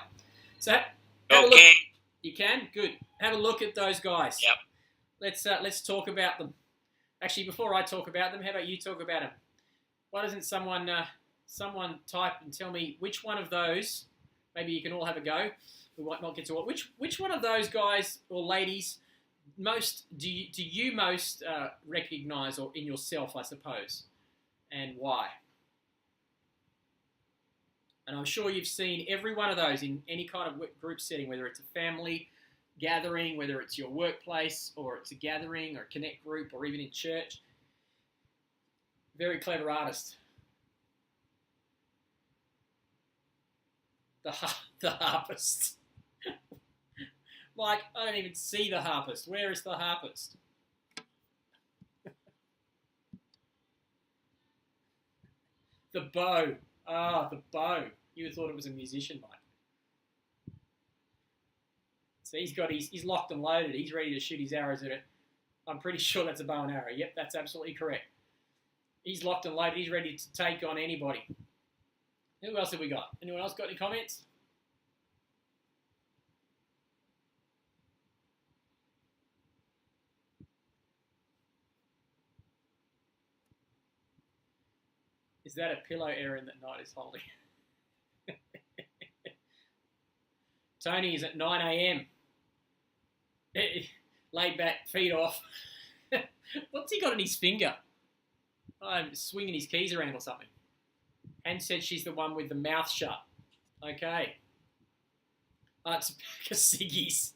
Speaker 1: So have a look.
Speaker 5: Okay.
Speaker 1: You can? Good. Have a look at those guys.
Speaker 5: Yep.
Speaker 1: Let's talk about them. Actually, before I talk about them, how about you talk about them? Why doesn't someone type and tell me which one of those? Maybe you can all have a go. We might not get to it. Which one of those guys or ladies most do you most recognise or in yourself, I suppose, and why? And I'm sure you've seen every one of those in any kind of group setting, whether it's a family gathering, whether it's your workplace, or it's a gathering or a connect group, or even in church. Very clever artist. The harpist. Like, I don't even see the harpist. Where is the harpist? The bow. Ah, the bow. You thought it was a musician, mate. So he's locked and loaded. He's ready to shoot his arrows at it. I'm pretty sure that's a bow and arrow. Yep, that's absolutely correct. He's locked and loaded. He's ready to take on anybody. Who else have we got? Anyone else got any comments? Is that a pillow Erin that Knight is holding? Tony is at 9 a.m. Laid back, feet off. What's he got in his finger? I'm swinging his keys around or something. Anne said she's the one with the mouth shut. Okay. Oh, it's a pack of ciggies.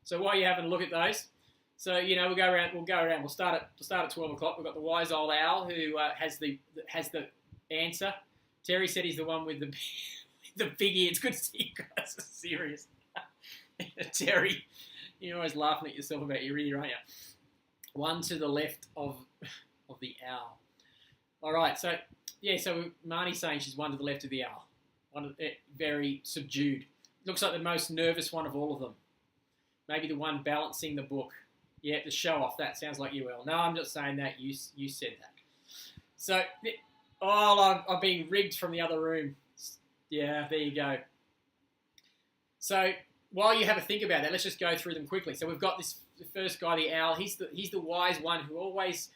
Speaker 1: So while you're having a look at those, so we'll go around. We'll start at 12 o'clock. We've got the wise old owl who has the answer. Terry said he's the one with the big ear. It's good to see you guys are serious. Terry, you're always laughing at yourself about your ear, aren't you? One to the left of the owl. All right, so Marnie's saying she's one to the left of the owl. Very subdued. Looks like the most nervous one of all of them. Maybe the one balancing the book. Yeah, the show off. That sounds like you, El. No, I'm just saying that. You said that. So, I'm being rigged from the other room. Yeah, there you go. So, while you have a think about that, let's just go through them quickly. So, we've got the first guy, the owl. He's the wise one who always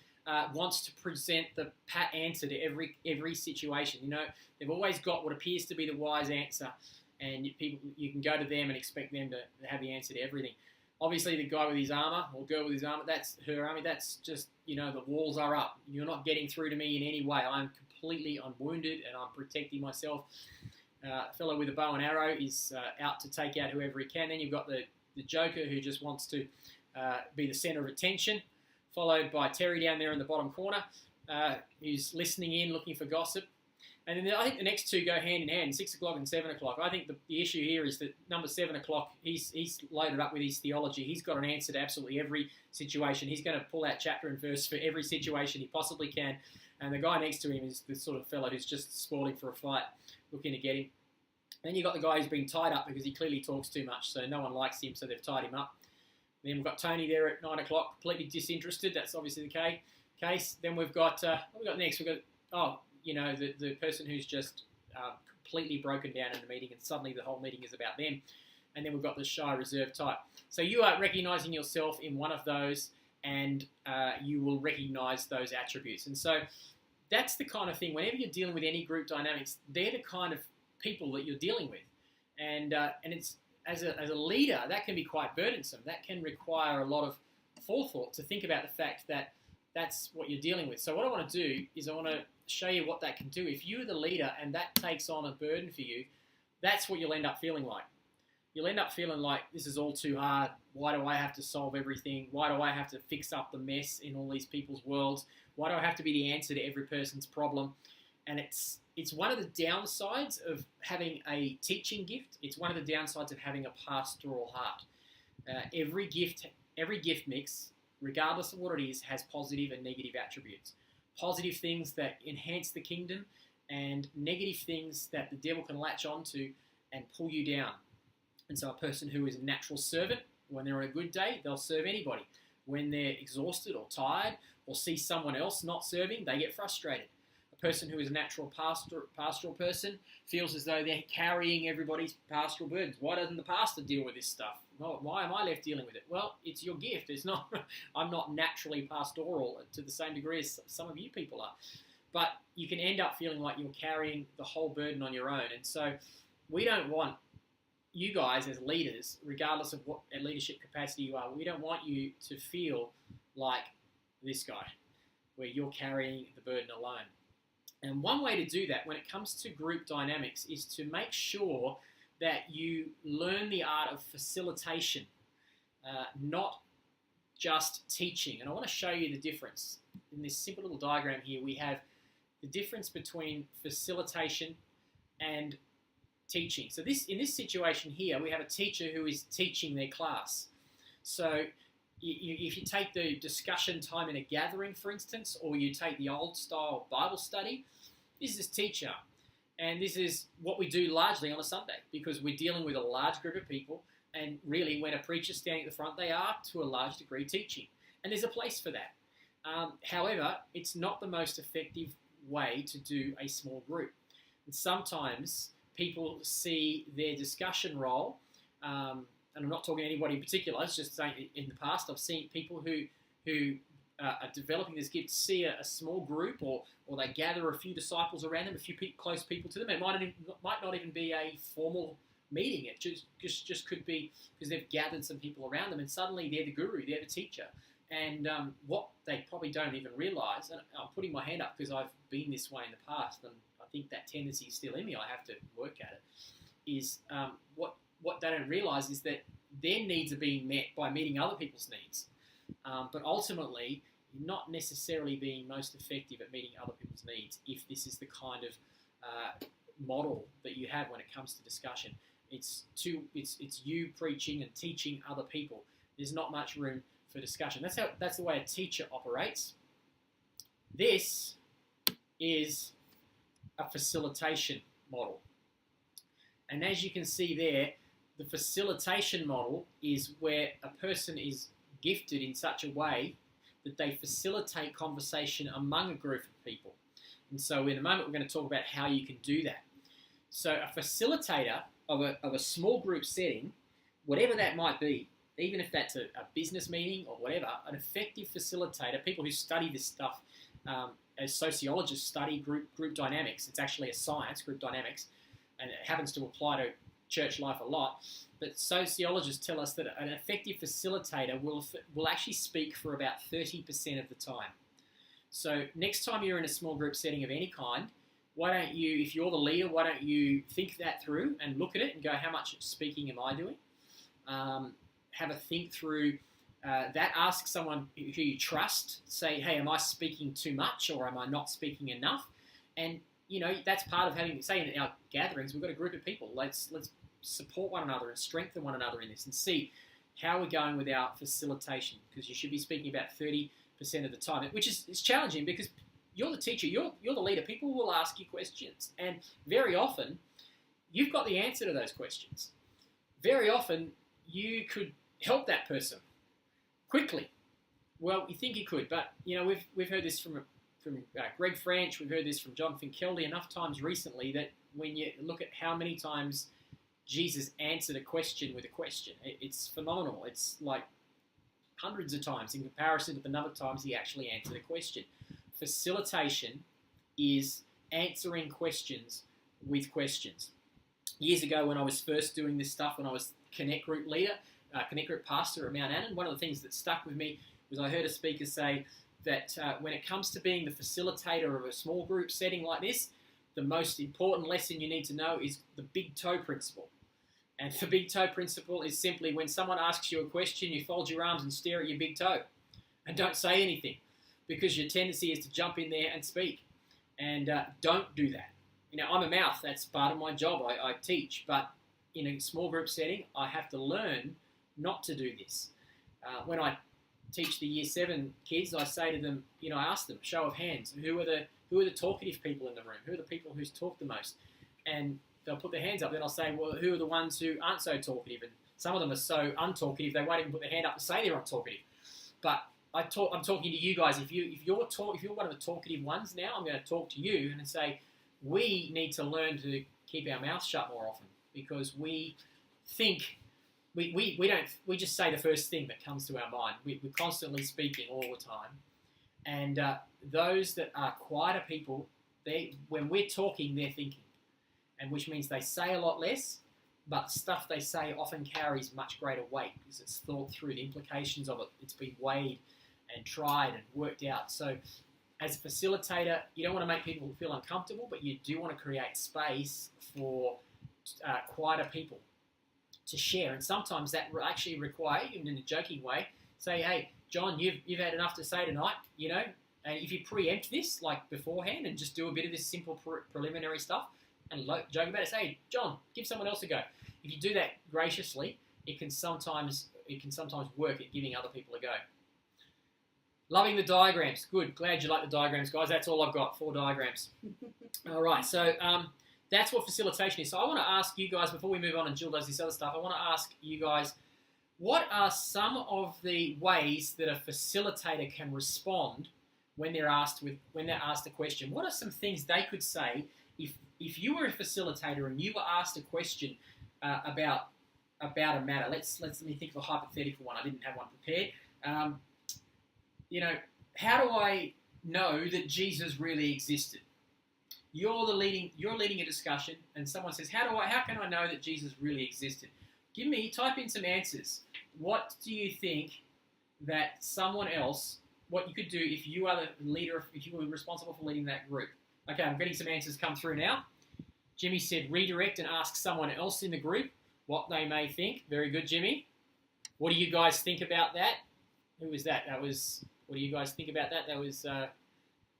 Speaker 1: wants to present the pat answer to every situation. They've always got what appears to be the wise answer, and you can go to them and expect them to have the answer to everything. Obviously, the guy with his armor, or girl with his armor, that's her army. That's just, the walls are up. You're not getting through to me in any way. I'm completely unwounded, and I'm protecting myself. A fellow with a bow and arrow is out to take out whoever he can. Then you've got the Joker who just wants to be the center of attention, followed by Terry down there in the bottom corner, who's listening in, looking for gossip. And then I think the next two go hand in hand, 6 o'clock and 7 o'clock. I think the issue here is that number 7 o'clock, he's loaded up with his theology. He's got an answer to absolutely every situation. He's going to pull out chapter and verse for every situation he possibly can. And the guy next to him is the sort of fellow who's just spoiling for a fight, looking to get him. Then you've got the guy who's been tied up because he clearly talks too much, so no one likes him, so they've tied him up. Then we've got Tony there at 9 o'clock, completely disinterested. That's obviously the case. Then we've got, what have we got next? We've got, the person who's just completely broken down in the meeting, and suddenly the whole meeting is about them. And then we've got the shy, reserved type. So you are recognizing yourself in one of those, and you will recognize those attributes. And so that's the kind of thing, whenever you're dealing with any group dynamics, they're the kind of people that you're dealing with. And it's as a leader, that can be quite burdensome. That can require a lot of forethought to think about the fact that that's what you're dealing with. So what I want to do is I want to show you what that can do. If you're the leader and that takes on a burden for you, that's what you'll end up feeling like. You'll end up feeling like, this is all too hard. Why do I have to solve everything? Why do I have to fix up the mess in all these people's worlds? Why do I have to be the answer to every person's problem? And it's one of the downsides of having a teaching gift. It's one of the downsides of having a pastoral heart. Every gift mix, regardless of what it is, has positive and negative attributes. Positive things that enhance the kingdom, and negative things that the devil can latch onto and pull you down. And so a person who is a natural servant, when they're on a good day, they'll serve anybody. When they're exhausted or tired or see someone else not serving, they get frustrated. A person who is a natural pastoral person feels as though they're carrying everybody's pastoral burdens. Why doesn't the pastor deal with this stuff? Well, why am I left dealing with it? Well, it's your gift. It's not. I'm not naturally pastoral to the same degree as some of you people are. But you can end up feeling like you're carrying the whole burden on your own. And so we don't want you guys as leaders, regardless of what leadership capacity you are, we don't want you to feel like this guy, where you're carrying the burden alone. And one way to do that when it comes to group dynamics is to make sure that you learn the art of facilitation, not just teaching. And I want to show you the difference. In this simple little diagram here, we have the difference between facilitation and teaching. So in this situation here, we have a teacher who is teaching their class. So if you take the discussion time in a gathering, for instance, or you take the old style Bible study, this is teacher. And this is what we do largely on a Sunday, because we're dealing with a large group of people, and really when a preacher's standing at the front, they are to a large degree teaching. And there's a place for that. However, it's not the most effective way to do a small group. And sometimes people see their discussion role, and I'm not talking to anybody in particular, it's just saying in the past I've seen people who are developing this gift see a small group, or they gather a few disciples around them, a few close people to them. It might not even be a formal meeting. It just could be because they've gathered some people around them, and suddenly they're the guru, they're the teacher. And what they probably don't even realise, and I'm putting my hand up because I've been this way in the past, and I think that tendency is still in me, I have to work at it, is what they don't realise is that their needs are being met by meeting other people's needs. But ultimately, you're not necessarily being most effective at meeting other people's needs if this is the kind of model that you have when it comes to discussion. It's you preaching and teaching other people. There's not much room for discussion. That's the way a teacher operates. This is a facilitation model. And as you can see there, the facilitation model is where a person is gifted in such a way that they facilitate conversation among a group of people. And so in a moment, we're going to talk about how you can do that. So a facilitator of a small group setting, whatever that might be, even if that's a business meeting or whatever, an effective facilitator, people who study this stuff as sociologists study group dynamics. It's actually a science, group dynamics, and it happens to apply to church life a lot. But sociologists tell us that an effective facilitator will actually speak for about 30% of the time. So next time you're in a small group setting of any kind, why don't you, if you're the leader, why don't you think that through and look at it and go, how much speaking am I doing? Have a think through that. Ask someone who you trust. Say, hey, am I speaking too much or am I not speaking enough? And, you know, that's part of having, say in our gatherings, we've got a group of people. Let's support one another and strengthen one another in this and see how we're going with our facilitation, because you should be speaking about 30% of the time, which is challenging because you're the teacher, you're the leader. People will ask you questions, and very often you've got the answer to those questions. Very often you could help that person quickly. Well, you think you could, but you know we've heard this from from Greg French, we've heard this from John Finkeldy enough times recently that when you look at how many times Jesus answered a question with a question, it's phenomenal. It's like hundreds of times in comparison to the number of times he actually answered a question. Facilitation is answering questions with questions. Years ago when I was first doing this stuff, when I was Connect Group leader, Connect Group pastor at Mount Annan, one of the things that stuck with me was I heard a speaker say that when it comes to being the facilitator of a small group setting like this, the most important lesson you need to know is the big toe principle. And the big toe principle is simply when someone asks you a question, you fold your arms and stare at your big toe and don't say anything, because your tendency is to jump in there and speak. And don't do that. You know, I'm a mouth. That's part of my job. I teach. But in a small group setting, I have to learn not to do this. When I teach the Year 7 kids, I say to them, you know, I ask them, show of hands, who are the talkative people in the room? Who are the people who's talked the most? And they'll put their hands up. Then I'll say, well, who are the ones who aren't so talkative? And some of them are so untalkative, they won't even put their hand up to say they're untalkative. But I'm talking to you guys. If you're one of the talkative ones now, I'm going to talk to you and say, we need to learn to keep our mouth shut more often, because we think we just say the first thing that comes to our mind. We're constantly speaking all the time, and those that are quieter people, when we're talking, they're thinking, and which means they say a lot less, but stuff they say often carries much greater weight because it's thought through, the implications of it. It's been weighed and tried and worked out. So as a facilitator, you don't want to make people feel uncomfortable, but you do want to create space for quieter people to share. And sometimes that will actually require, even in a joking way, say, hey, John, you've had enough to say tonight, you know, and if you preempt this like beforehand and just do a bit of this simple preliminary stuff and joke about it, say, hey, John, give someone else a go. If you do that graciously, it can sometimes work at giving other people a go. Loving the diagrams. Good. Glad you like the diagrams, guys. That's all I've got, 4 diagrams. All right. So that's what facilitation is. So I want to ask you guys, before we move on and Jill does this other stuff, I want to ask you guys, what are some of the ways that a facilitator can respond when they're asked a question? What are some things they could say if you were a facilitator and you were asked a question about a matter? Let me think of a hypothetical one. I didn't have one prepared. You know, how do I know that Jesus really existed? You're leading a discussion, and someone says, how can I know that Jesus really existed? Type in some answers. What do you think that someone else, what you could do if you are the leader, if you were responsible for leading that group? Okay, I'm getting some answers come through now. Jimmy said, redirect and ask someone else in the group what they may think. Very good, Jimmy. What do you guys think about that? Who was that? What do you guys think about that? That was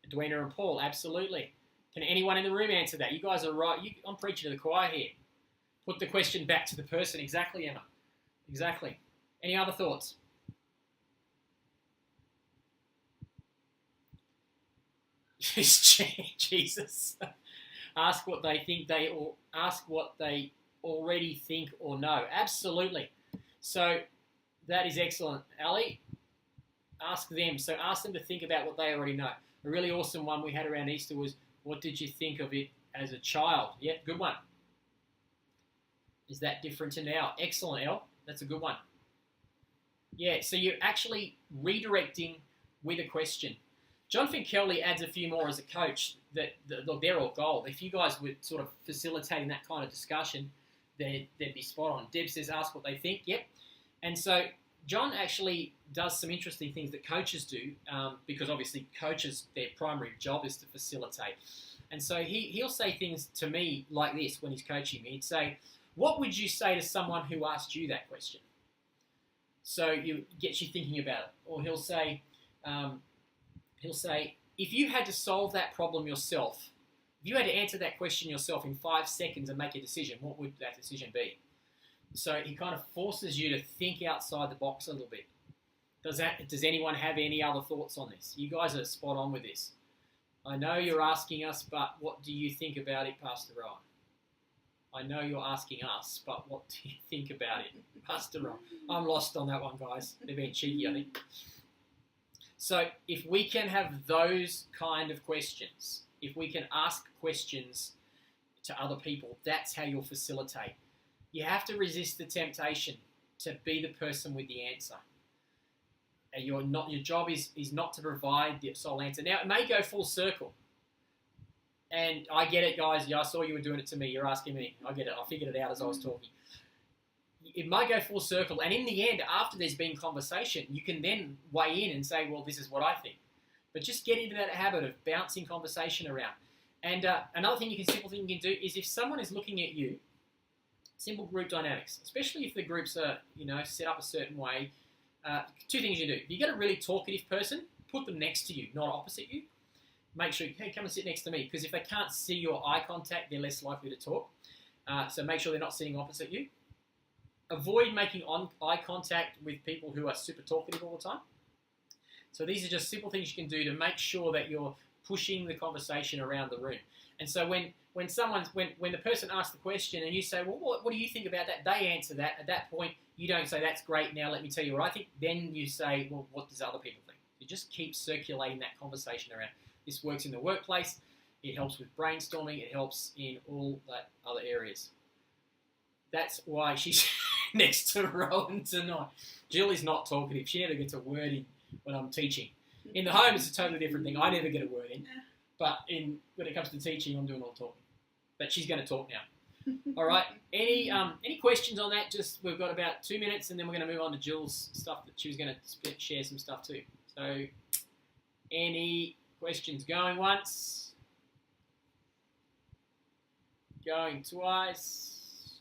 Speaker 1: Edwina and Paul. Absolutely. Can anyone in the room answer that? You guys are right. I'm preaching to the choir here. Put the question back to the person. Exactly, Emma. Exactly. Any other thoughts? Jesus. Ask what they think ask what they already think or know. Absolutely. So that is excellent. Ali, ask them. So ask them to think about what they already know. A really awesome one we had around Easter was, what did you think of it as a child? Yeah, good one. Is that different to now? Excellent, El. That's a good one. Yeah, so you're actually redirecting with a question. John Finkelly adds a few more as a coach that look, they're all gold. If you guys were sort of facilitating that kind of discussion, they'd be spot on. Deb says, ask what they think. Yep. And so John actually does some interesting things that coaches do, because obviously coaches, their primary job is to facilitate. And so he'll say things to me like this when he's coaching me. He'd say, what would you say to someone who asked you that question? So it gets you thinking about it. Or he'll say, if you had to solve that problem yourself, if you had to answer that question yourself in 5 seconds and make a decision, what would that decision be? So he kind of forces you to think outside the box a little bit. Does anyone have any other thoughts on this? You guys are spot on with this. I know you're asking us, but what do you think about it, Pastor Ryan? I know you're asking us, but what do you think about it, Pastor Ryan? I'm lost on that one, guys. They're being cheeky, I think. So if we can have those kind of questions, if we can ask questions to other people, that's how you'll facilitate. You have to resist the temptation to be the person with the answer. And your job is not to provide the sole answer. Now, it may go full circle. And I get it, guys. Yeah, I saw you were doing it to me. You're asking me. I get it. I figured it out as I was talking. It might go full circle. And in the end, after there's been conversation, you can then weigh in and say, well, this is what I think. But just get into that habit of bouncing conversation around. And another simple thing you can do is if someone is looking at you, simple group dynamics, especially if the groups are, set up a certain way. Two things you do. If you get a really talkative person, put them next to you, not opposite you. Make sure, hey, come and sit next to me, because if they can't see your eye contact, they're less likely to talk. So make sure they're not sitting opposite you. Avoid making eye contact with people who are super talkative all the time. So these are just simple things you can do to make sure that you're pushing the conversation around the room. And so when the person asks the question and you say, well, what do you think about that? They answer that. At that point, you don't say, that's great, now let me tell you what I think. Then you say, well, what does other people think? You just keep circulating that conversation around. This works in the workplace. It helps with brainstorming. It helps in all that other areas. That's why she's next to Rowan tonight. Jill is not talkative. She never gets a word in when I'm teaching. In the home, it's a totally different thing. I never get a word in. But when it comes to teaching, I'm doing all the talking. But she's going to talk now. All right. Any questions on that? Just we've got about 2 minutes, and then we're going to move on to Jill's stuff that she was going to share some stuff too. So, any questions? Going once, going twice.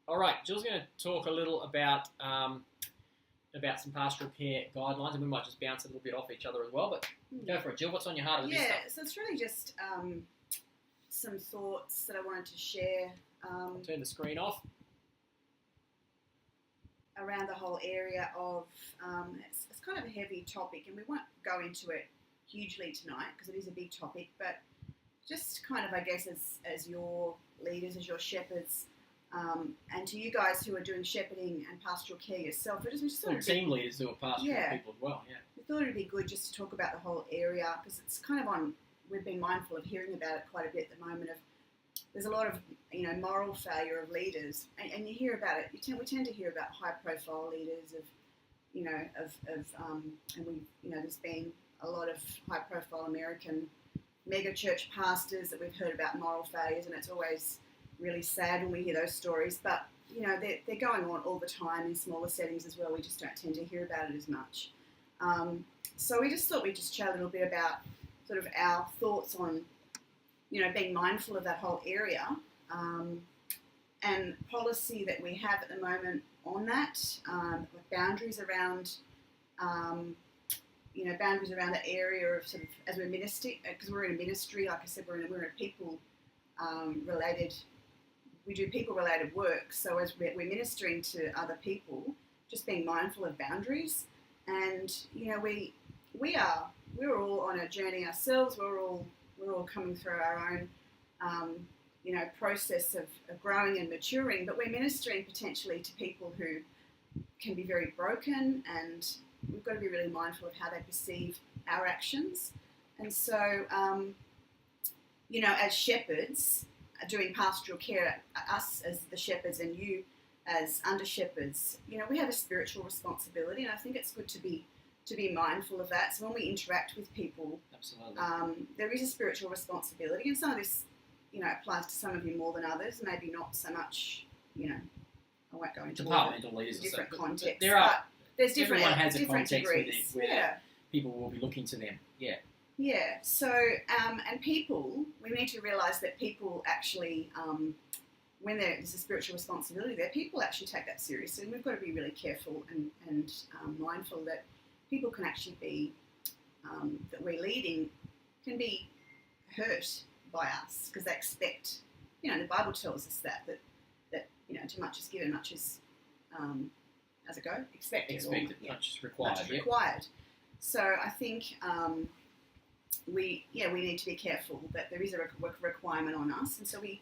Speaker 1: All right. Jill's going to talk a little about some pastoral care guidelines, and we might just bounce a little bit off each other as well. But go for it, Jill. What's on your heart with this stuff?
Speaker 2: So it's really just some thoughts that I wanted to share.
Speaker 1: I'll turn the screen off.
Speaker 2: Around the whole area of, it's kind of a heavy topic, and we won't go into it hugely tonight because it is a big topic, but just kind of, I guess, as your leaders, as your shepherds, and to you guys who are doing shepherding and pastoral care yourself, we just thought
Speaker 1: team leaders who are pastoral people as well,
Speaker 2: we thought it would be good just to talk about the whole area because it's kind of we've been mindful of hearing about it quite a bit at the moment. There's a lot of moral failure of leaders, and you hear about it. We tend to hear about high-profile leaders and there's been a lot of high-profile American mega church pastors that we've heard about moral failures, and it's always really sad when we hear those stories. But they're going on all the time in smaller settings as well. We just don't tend to hear about it as much. So we just thought we'd just chat a little bit about sort of our thoughts on being mindful of that whole area and policy that we have at the moment on that, boundaries around, boundaries around the area of sort of as we're ministry, because we're in a ministry, like I said, we're in a people related. We do people related work, so as we're ministering to other people, just being mindful of boundaries, and we're all on a journey ourselves. We're all coming through our own, process of growing and maturing, but we're ministering potentially to people who can be very broken, and we've got to be really mindful of how they perceive our actions. And so, as shepherds doing pastoral care, us as the shepherds and you as under shepherds, we have a spiritual responsibility, and I think it's good to be mindful of that. So when we interact with people,
Speaker 1: absolutely,
Speaker 2: there is a spiritual responsibility, and some of this, applies to some of you more than others. Maybe not so much, I won't go into
Speaker 1: departmental leaders,
Speaker 2: different contexts.
Speaker 1: There's different. Everyone has a context
Speaker 2: degrees.
Speaker 1: where people will be looking to them. Yeah.
Speaker 2: Yeah. So and people, we need to realise that people actually, when there's a spiritual responsibility there, people actually take that seriously, and we've got to be really careful and mindful that people can actually be, that we're leading, can be hurt by us because they expect, the Bible tells us that too much is given, much is, how's it go? Expected,
Speaker 1: much is required.
Speaker 2: Much is required. So I think we need to be careful that there is a requirement on us, and so we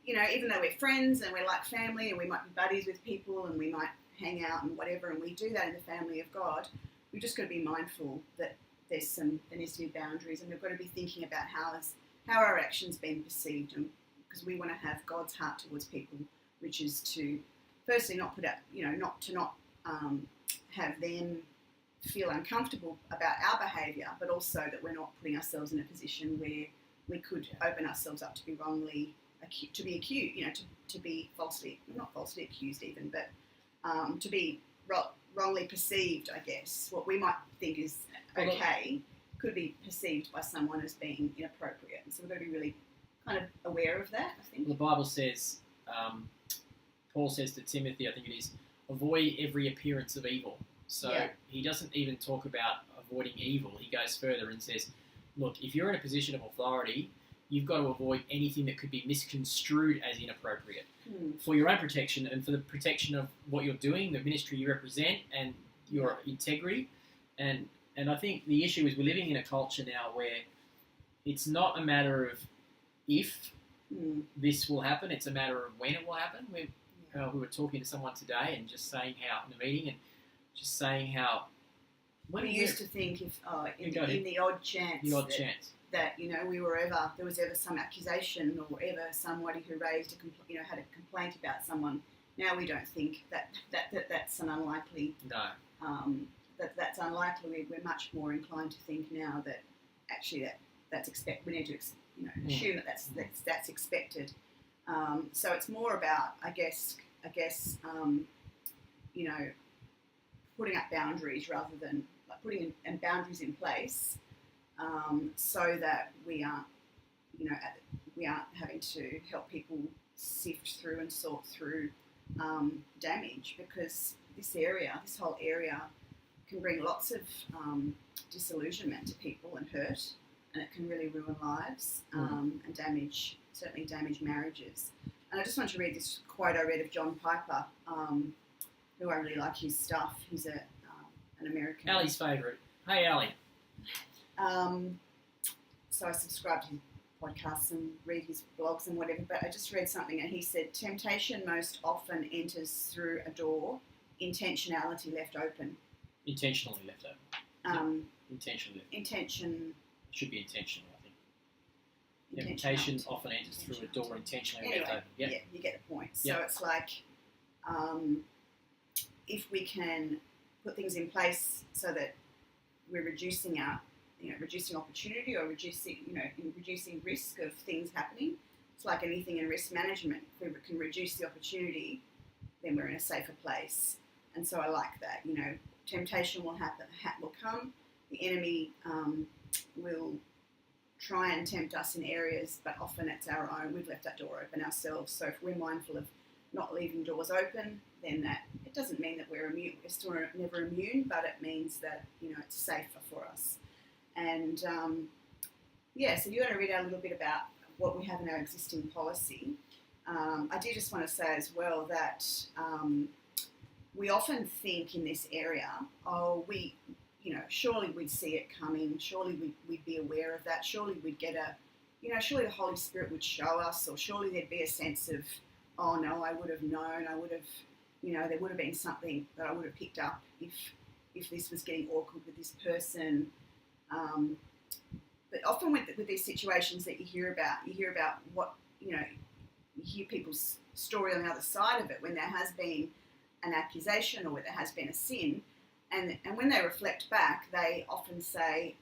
Speaker 2: even though we're friends and we're like family and we might be buddies with people and we might hang out and whatever, and we do that in the family of God, we've just got to be mindful that there needs to be boundaries, and we've got to be thinking about how our actions being perceived, and because we want to have God's heart towards people, which is to firstly not put up, not have them feel uncomfortable about our behaviour, but also that we're not putting ourselves in a position where we could open ourselves up to be wrongly accused, to be not falsely accused even, but to be wrongly perceived, I guess. What we might think is okay could be perceived by someone as being inappropriate. And so we've got to be really kind of aware of that, I think.
Speaker 1: The Bible says, Paul says to Timothy, I think it is, avoid every appearance of evil. So he doesn't even talk about avoiding evil. He goes further and says, look, if you're in a position of authority, you've got to avoid anything that could be misconstrued as inappropriate for your own protection and for the protection of what you're doing, the ministry you represent, and your integrity. And I think the issue is we're living in a culture now where it's not a matter of if this will happen, it's a matter of when it will happen. We were talking to someone today and just saying how, in a meeting, and just saying how...
Speaker 2: We used to think if in the odd chance that there was ever some accusation or ever somebody who raised had a complaint about someone. Now we don't think that's an unlikely.
Speaker 1: No.
Speaker 2: That's unlikely. We're much more inclined to think now that actually that's expected. We need to assume that that's expected. So it's more about I guess putting up boundaries rather than putting boundaries in place, so that we aren't having to help people sift through and sort through damage, because this whole area can bring lots of disillusionment to people and hurt, and it can really ruin lives and certainly damage marriages. And I just want to read this quote I read of John Piper, who I really like his stuff. He's an American.
Speaker 1: Ali's favourite. Hey, Ali.
Speaker 2: So I subscribe to his podcasts and read his blogs and whatever, but I just read something and he said, temptation most often enters through a door, intentionality left open.
Speaker 1: Intentionally left open. Intentionally.
Speaker 2: Intention.
Speaker 1: Should be intentional, I think. Temptation often enters through a door intentionally left open. Yep.
Speaker 2: Yeah, you get the point. So it's like, if we can put things in place so that we're reducing opportunity or reducing risk of things happening. It's like anything in risk management. If we can reduce the opportunity, then we're in a safer place. And so I like that. Temptation will come. The enemy will try and tempt us in areas, but often it's our own. We've left that door open ourselves. So if we're mindful of not leaving doors open, then it doesn't mean that we're immune. We're still never immune, but it means that it's safer for us. And so you're going to read out a little bit about what we have in our existing policy. I do just want to say as well that we often think in this area, surely we'd see it coming. Surely we'd be aware of that. Surely we'd get surely the Holy Spirit would show us, or surely there'd be a sense of, oh no, I would have known. I would have, there would have been something that I would have picked up if this was getting awkward with this person. But often with these situations that you hear about what, you hear people's story on the other side of it when there has been an accusation or where there has been a sin, and when they reflect back, they often say,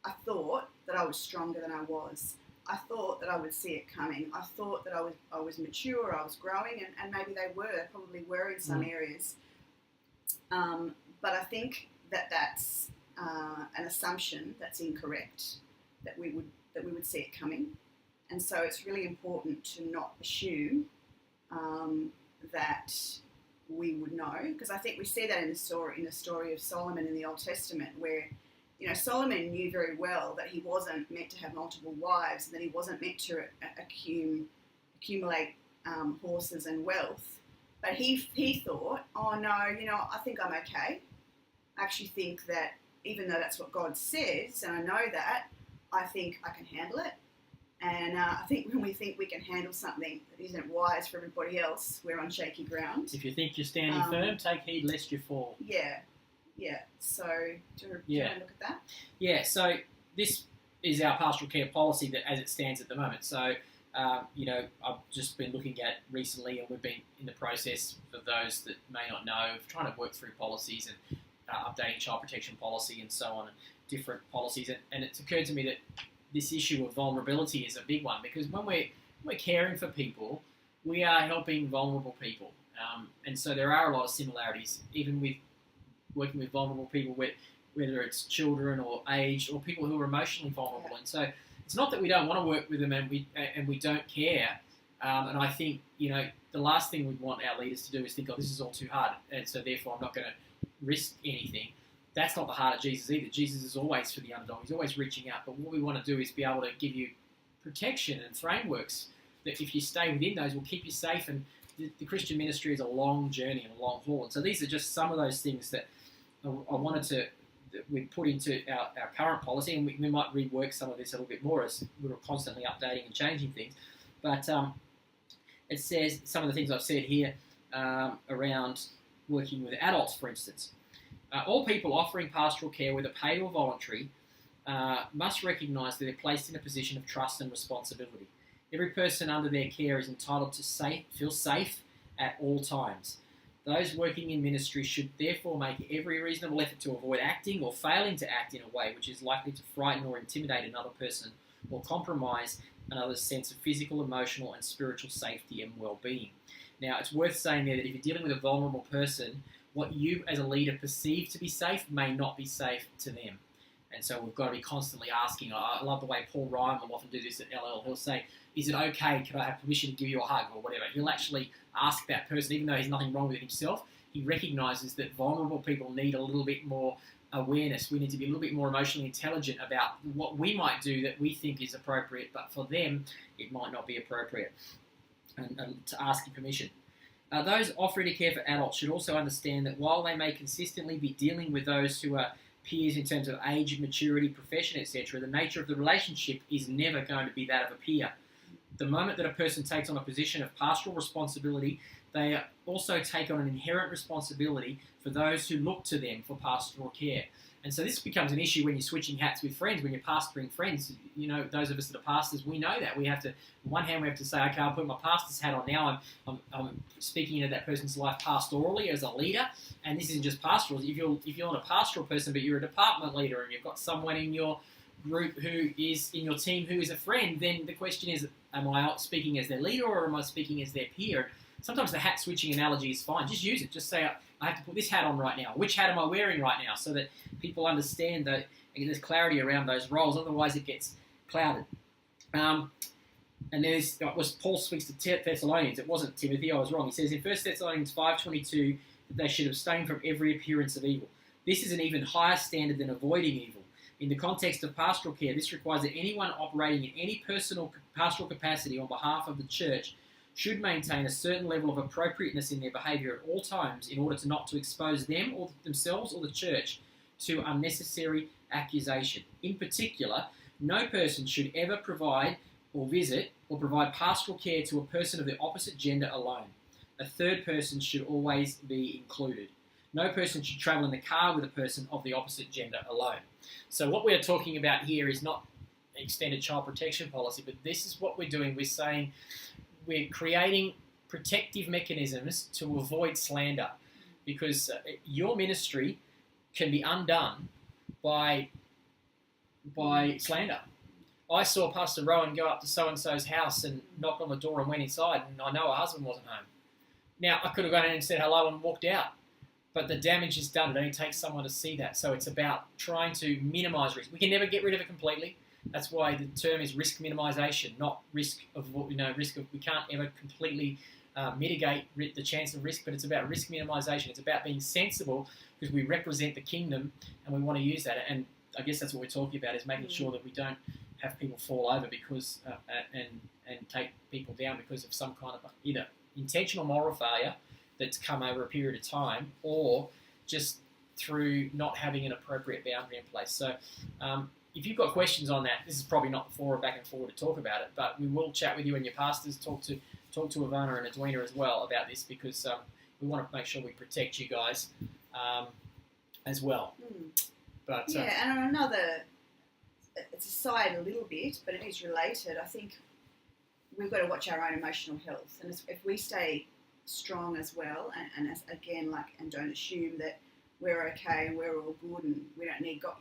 Speaker 2: I thought that I was stronger than I was. I thought that I would see it coming. I thought that I was mature, I was growing, and maybe they probably were in some areas. But I think that's an assumption that's incorrect, that we would see it coming. And so it's really important to not assume that we would know, because I think we see that in the story of Solomon in the Old Testament, where Solomon knew very well that he wasn't meant to have multiple wives, and that he wasn't meant to accumulate horses and wealth. But he thought, oh no, I think I'm okay. I actually think that even though that's what God says, and I know that, I think I can handle it. And I think when we think we can handle something that isn't wise for everybody else, we're on shaky ground.
Speaker 1: If you think you're standing firm, take heed lest you fall.
Speaker 2: Yeah. So do you
Speaker 1: Yeah.
Speaker 2: want to look at that?
Speaker 1: Yeah, so this is our pastoral care policy that as it stands at the moment. So, I've just been looking at recently, and we've been in the process, for those that may not know, of trying to work through policies and updating child protection policy and so on, different policies. And it's occurred to me that this issue of vulnerability is a big one, because when we're caring for people, we are helping vulnerable people. And so there are a lot of similarities, even with working with vulnerable people, whether it's children or aged or people who are emotionally vulnerable. And so it's not that we don't want to work with them and we don't care. And I think, the last thing we want our leaders to do is think, oh, this is all too hard, and so therefore I'm not going to risk anything. That's not the heart of Jesus either. Jesus is always for the underdog. He's always reaching out. But what we want to do is be able to give you protection and frameworks that, if you stay within those, will keep you safe. And the Christian ministry is a long journey and a long haul. And so these are just some of those things that I wanted that we put into our current policy, and we might rework some of this a little bit more as we're constantly updating and changing things. But it says some of the things I've said here around working with adults, for instance. All people offering pastoral care, whether paid or voluntary, must recognise that they're placed in a position of trust and responsibility. Every person under their care is entitled to feel safe at all times. Those working in ministry should therefore make every reasonable effort to avoid acting or failing to act in a way which is likely to frighten or intimidate another person or compromise another's sense of physical, emotional and spiritual safety and well-being. Now, it's worth saying there that if you're dealing with a vulnerable person, what you as a leader perceive to be safe may not be safe to them. And so we've got to be constantly asking. I love the way Paul Ryan will often do this at LL. He'll say, is it okay? Can I have permission to give you a hug or whatever? He'll actually ask that person, even though there's nothing wrong with it himself. He recognises that vulnerable people need a little bit more awareness. We need to be a little bit more emotionally intelligent about what we might do that we think is appropriate, but for them, it might not be appropriate, and to ask your permission. Those offering to care for adults should also understand that while they may consistently be dealing with those who are peers in terms of age, maturity, profession, etc., the nature of the relationship is never going to be that of a peer. The moment that a person takes on a position of pastoral responsibility, they also take on an inherent responsibility for those who look to them for pastoral care. And so this becomes an issue when you're switching hats with friends, when you're pastoring friends. Those of us that are pastors, we know that. We have to, on one hand, we have to say, okay, I'll put my pastor's hat on now. I'm speaking into that person's life pastorally as a leader. And this isn't just pastoral. If you're not a pastoral person, but you're a department leader and you've got someone in your group who is in your team who is a friend, then the question is, am I speaking as their leader or am I speaking as their peer? Sometimes the hat switching analogy is fine. Just use it. Just say, I have to put this hat on right now. Which hat am I wearing right now? So that people understand that there's clarity around those roles. Otherwise, it gets clouded. And there's Paul speaks to Thessalonians. It wasn't Timothy. I was wrong. He says in 1 Thessalonians 5:22 that they should abstain from every appearance of evil. This is an even higher standard than avoiding evil. In the context of pastoral care, this requires that anyone operating in any personal pastoral capacity on behalf of the church should maintain a certain level of appropriateness in their behaviour at all times in order to expose them or themselves or the church to unnecessary accusation. In particular, no person should ever provide or visit or provide pastoral care to a person of the opposite gender alone. A third person should always be included. No person should travel in the car with a person of the opposite gender alone. So what we're talking about here is not extended child protection policy, but this is what we're doing. We're saying we're creating protective mechanisms to avoid slander, because your ministry can be undone by slander. I saw Pastor Rowan go up to so-and-so's house and knock on the door and went inside, and I know her husband wasn't home. Now, I could have gone in and said hello and walked out, but the damage is done. It only takes someone to see that. So it's about trying to minimise risk. We can never get rid of it completely. That's why the term is risk minimisation, not risk of we can't ever completely mitigate the chance of risk, but it's about risk minimisation. It's about being sensible because we represent the kingdom and we want to use that. And I guess that's what we're talking about, is making sure that we don't have people fall over because and take people down because of some kind of either intentional moral failure that's come over a period of time, or just through not having an appropriate boundary in place. So if you've got questions on that, this is probably not the forum back and forward to talk about it, but we will chat with you and your pastors, talk to Ivana and Edwina as well about this, because we want to make sure we protect you guys. as well. But
Speaker 2: Yeah, and another, it's aside a little bit, but it is related. I think we've got to watch our own emotional health, and if we stay strong as well, and as, again, and don't assume that we're okay and we're all good and we don't need God.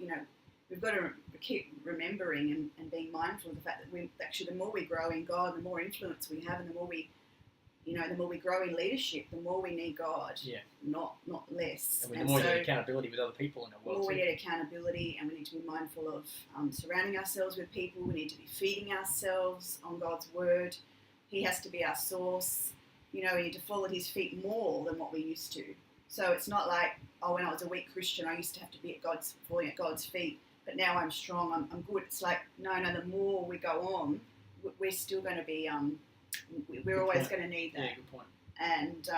Speaker 2: We've got to keep remembering and being mindful of the fact that the more we grow in God, the more influence we have, and the more we grow in leadership, the more we need God.
Speaker 1: Yeah.
Speaker 2: Not less.
Speaker 1: and the more you get accountability with other people in the
Speaker 2: The
Speaker 1: world
Speaker 2: more we
Speaker 1: too.
Speaker 2: get accountability, and we need to be mindful of surrounding ourselves with people. We need to be feeding ourselves on God's word. He has to be our source. We need to fall at his feet more than what we used to. So it's not like, when I was a weak Christian, I used to have to be falling at God's feet, but now I'm strong, I'm good. It's like, no, the more we go on, we're still going to be, we're always going to need that.
Speaker 1: Yeah, good point.
Speaker 2: And,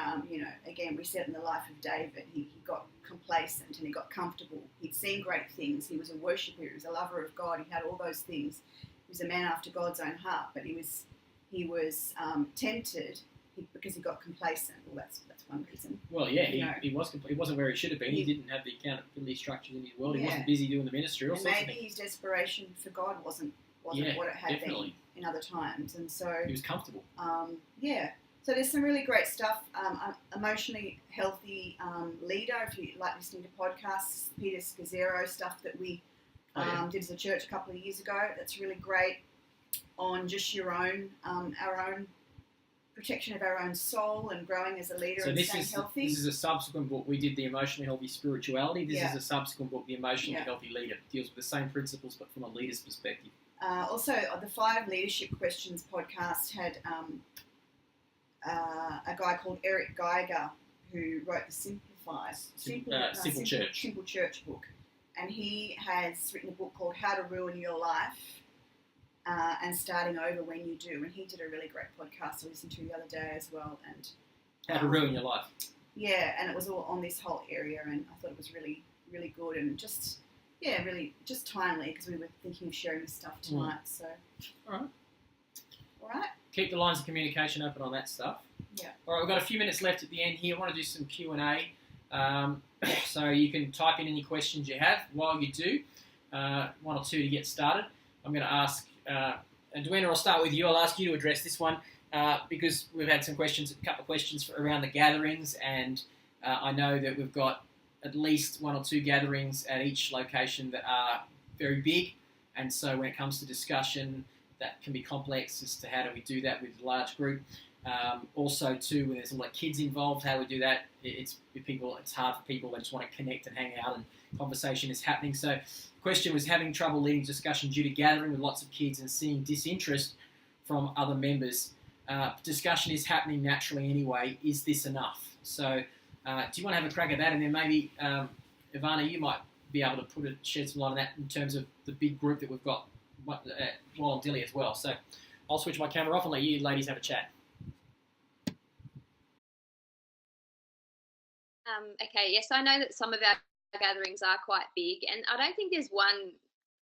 Speaker 2: again, we said in the life of David, he got complacent and he got comfortable. He'd seen great things. He was a worshipper. He was a lover of God. He had all those things. He was a man after God's own heart, but he was tempted because he got complacent. Well, that's one reason.
Speaker 1: Well, yeah, he wasn't where he should have been. He didn't have the accountability structures in his world. He
Speaker 2: Yeah.
Speaker 1: wasn't busy doing the ministry. All
Speaker 2: And
Speaker 1: sorts of
Speaker 2: maybe
Speaker 1: things.
Speaker 2: his desperation for God wasn't
Speaker 1: Yeah,
Speaker 2: what it had
Speaker 1: definitely.
Speaker 2: been in other times. And so,
Speaker 1: He was comfortable.
Speaker 2: So there's some really great stuff. Emotionally healthy leader. If you like listening to podcasts, Peter Scazzero stuff that we did as a church a couple of years ago. That's really great on just our own protection of our own soul and growing as a leader
Speaker 1: So
Speaker 2: and
Speaker 1: this
Speaker 2: staying
Speaker 1: is
Speaker 2: healthy.
Speaker 1: this is a subsequent book. We did the emotionally healthy spirituality. This
Speaker 2: Yeah.
Speaker 1: is a subsequent book, the emotionally
Speaker 2: Yeah.
Speaker 1: healthy leader. It deals with the same principles, but from a leader's perspective.
Speaker 2: Also, the 5 Leadership Questions podcast had a guy called Eric Geiger who wrote the
Speaker 1: Simple Church.
Speaker 2: Simple Church book, and he has written a book called How to Ruin Your Life and Starting Over When You Do, and he did a really great podcast I listened to the other day as well, and
Speaker 1: How to ruin your life.
Speaker 2: yeah, and it was all on this whole area, and I thought it was really, really good and just timely because we were thinking of sharing this stuff tonight. So,
Speaker 1: All
Speaker 2: right.
Speaker 1: Keep the lines of communication open on that stuff.
Speaker 2: Yeah.
Speaker 1: All right, we've got a few minutes left at the end here. I want to do some Q&A. So you can type in any questions you have. While you do, 1 or 2 to get started. I'm going to ask, and Duena, I'll start with you. I'll ask you to address this one because we've had a couple of questions around the gatherings, and I know that we've got at least 1 or 2 gatherings at each location that are very big, and so when it comes to discussion, that can be complex as to how do we do that with a large group. Also, too, when there's some kids involved, how we do that. It's hard for people. They just want to connect and hang out, and conversation is happening. So, the question was having trouble leading discussion due to gathering with lots of kids and seeing disinterest from other members. Discussion is happening naturally anyway. Is this enough? So, do you want to have a crack at that, and then maybe Ivana, you might be able to shed some light on that in terms of the big group that we've got at Wallandilly as well. So, I'll switch my camera off and let you ladies have a chat.
Speaker 7: Okay, yes, I know that some of our gatherings are quite big, and I don't think there's one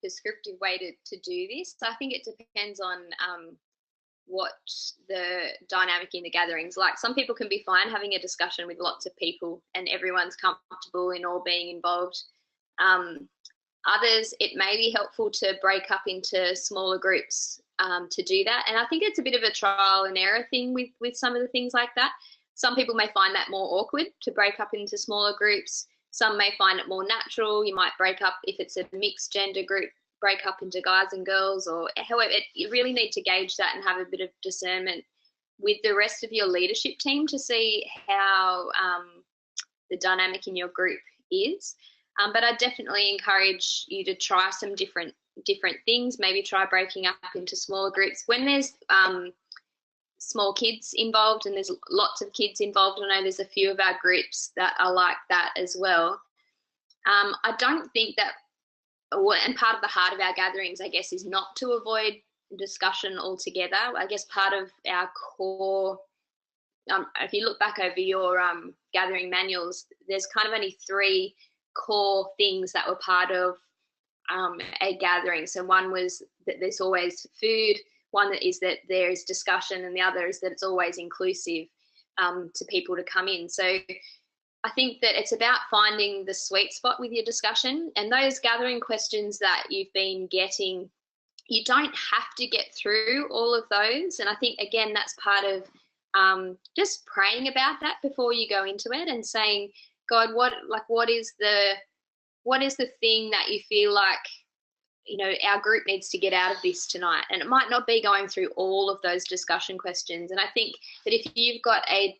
Speaker 7: prescriptive way to do this. So I think it depends on what the dynamic in the gatherings like. Some people can be fine having a discussion with lots of people and everyone's comfortable in all being involved. Others, it may be helpful to break up into smaller groups to do that. And I think it's a bit of a trial and error thing with some of the things like that. Some people may find that more awkward to break up into smaller groups. Some may find it more natural. You might break up, if it's a mixed gender group, break up into guys and girls, or however. You really need to gauge that and have a bit of discernment with the rest of your leadership team to see how the dynamic in your group is. But I definitely encourage you to try some different things. Maybe try breaking up into smaller groups. When there's small kids involved, and there's lots of kids involved, I know there's a few of our groups that are like that as well. I don't think that, and part of the heart of our gatherings, I guess, is not to avoid discussion altogether. I guess part of our core, if you look back over your gathering manuals, there's kind of only 3 core things that were part of a gathering. So one was that there's always food, one that is that there is discussion, and the other is that it's always inclusive to people to come in. So I think that it's about finding the sweet spot with your discussion, and those gathering questions that you've been getting, you don't have to get through all of those. And I think, again, that's part of just praying about that before you go into it and saying, God, what is the thing that you feel like, you know, our group needs to get out of this tonight? And it might not be going through all of those discussion questions. And I think that if you've got a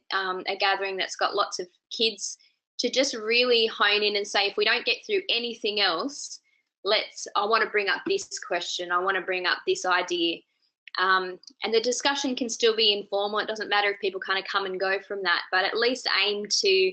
Speaker 7: gathering that's got lots of kids, to just really hone in and say, if we don't get through anything else, I want to bring up this question. I want to bring up this idea. And the discussion can still be informal. It doesn't matter if people kind of come and go from that, but at least aim to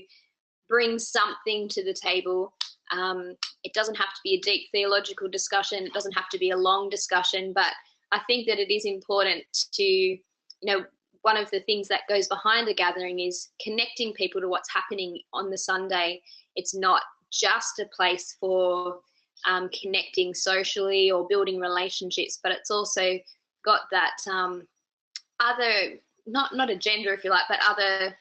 Speaker 7: bring something to the table. It doesn't have to be a deep theological discussion. It doesn't have to be a long discussion, but I think that it is important to, you know, one of the things that goes behind a gathering is connecting people to what's happening on the Sunday. It's not just a place for connecting socially or building relationships, but it's also got that other, not agenda if you like, but other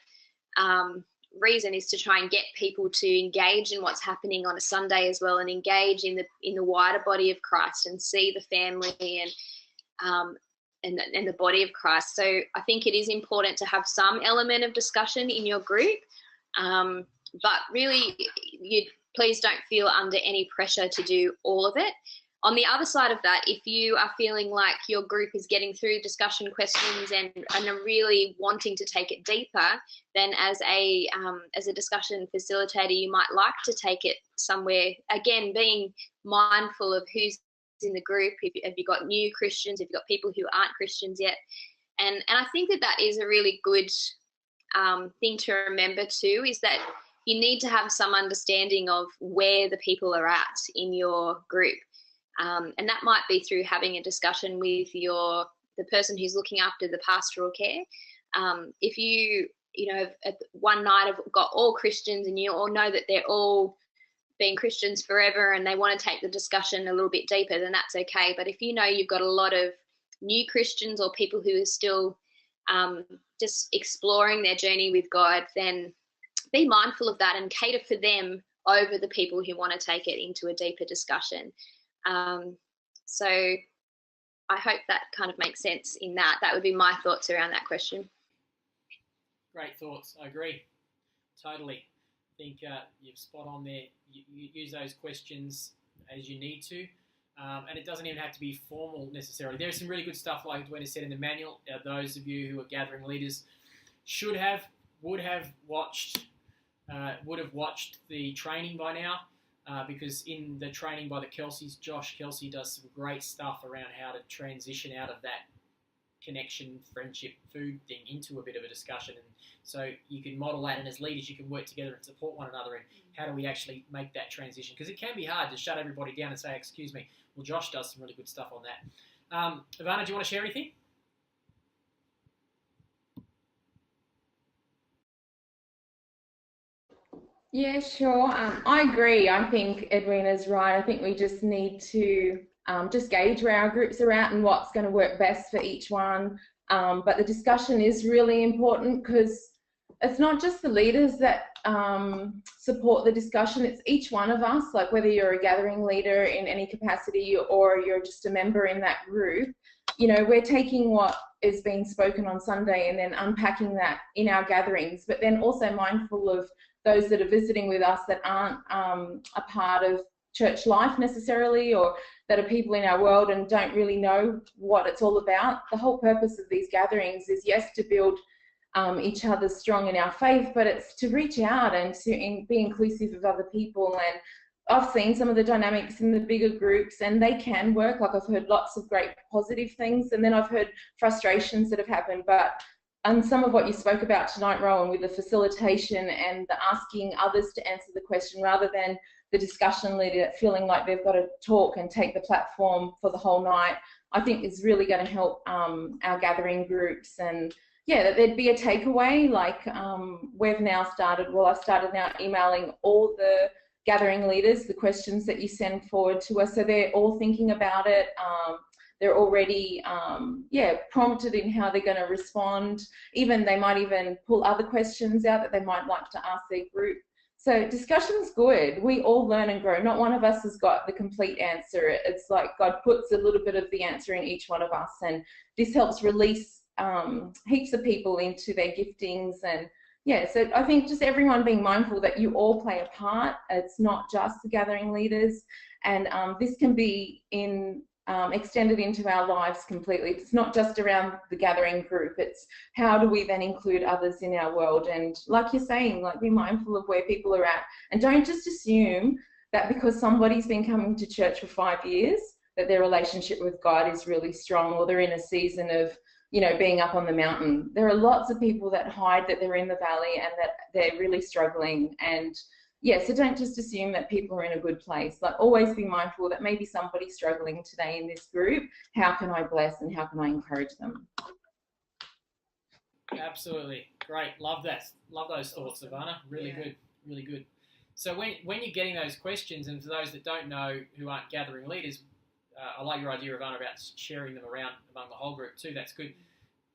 Speaker 7: reason is to try and get people to engage in what's happening on a Sunday as well, and engage in the wider body of Christ and see the family and the body of Christ. So I think it is important to have some element of discussion in your group, but really please don't feel under any pressure to do all of it. On the other side of that, if you are feeling like your group is getting through discussion questions and are really wanting to take it deeper, then as a discussion facilitator, you might like to take it somewhere, again, being mindful of who's in the group. Have you got new Christians? Have you got people who aren't Christians yet? And I think that is a really good thing to remember too, is that you need to have some understanding of where the people are at in your group. And that might be through having a discussion with the person who's looking after the pastoral care. If you at one night have got all Christians and you all know that they're all been Christians forever and they want to take the discussion a little bit deeper, then that's okay. But if you know you've got a lot of new Christians or people who are still just exploring their journey with God, then be mindful of that and cater for them over the people who want to take it into a deeper discussion. So I hope that kind of makes sense in that. That would be my thoughts around that question.
Speaker 1: Great thoughts. I agree. Totally. I think you're spot on there. You use those questions as you need to. And it doesn't even have to be formal necessarily. There's some really good stuff, like Edwina said in the manual. Those of you who are gathering leaders would have watched the training by now. Because in the training by the Kelseys, Josh Kelsey does some great stuff around how to transition out of that connection, friendship, food thing into a bit of a discussion. And so you can model that, and as leaders you can work together and support one another in how do we actually make that transition, because it can be hard to shut everybody down and say, excuse me. Well, Josh does some really good stuff on that. Ivana, do you want to share anything?
Speaker 4: Yeah, sure. I agree. I think Edwina's right. I think we just need to just gauge where our groups are at and what's going to work best for each one. But the discussion is really important, because it's not just the leaders that support the discussion, it's each one of us, like whether you're a gathering leader in any capacity or you're just a member in that group. You know, we're taking what is being spoken on Sunday and then unpacking that in our gatherings, but then also mindful of those that are visiting with us that aren't a part of church life necessarily, or that are people in our world and don't really know what it's all about. The whole purpose of these gatherings is, yes, to build each other strong in our faith, but it's to reach out and to be inclusive of other people. And I've seen some of the dynamics in the bigger groups, and they can work. Like, I've heard lots of great positive things, and then I've heard frustrations that have happened. But some of what you spoke about tonight, Rowan, with the facilitation and the asking others to answer the question rather than the discussion leader feeling like they've got to talk and take the platform for the whole night, I think is really going to help our gathering groups. And yeah, that there'd be a takeaway, like we've now started, I've started now emailing all the gathering leaders the questions that you send forward to us, so they're all thinking about it. They're already prompted in how they're going to respond. Even they might even pull other questions out that they might like to ask their group. So discussion's good. We all learn and grow. Not one of us has got the complete answer. It's like God puts a little bit of the answer in each one of us, and this helps release heaps of people into their giftings. And yeah, so I think just everyone being mindful that you all play a part. It's not just the gathering leaders, and this can be extended into our lives completely. It's not just around the gathering group. It's how do we then include others in our world? And like you're saying, like, be mindful of where people are at, and don't just assume that because somebody's been coming to church for 5 years that their relationship with God is really strong, or they're in a season of, you know, being up on the mountain. There are lots of people that hide that they're in the valley and that they're really struggling. And yeah, so don't just assume that people are in a good place. Like, always be mindful that maybe somebody's struggling today in this group. How can I bless and how can I encourage them?
Speaker 1: Absolutely. Great. Love that. Love those thoughts, Ivana. Really good. Really good. So when you're getting those questions, and for those that don't know who aren't gathering leaders, I like your idea, Ivana, about sharing them around among the whole group too. That's good.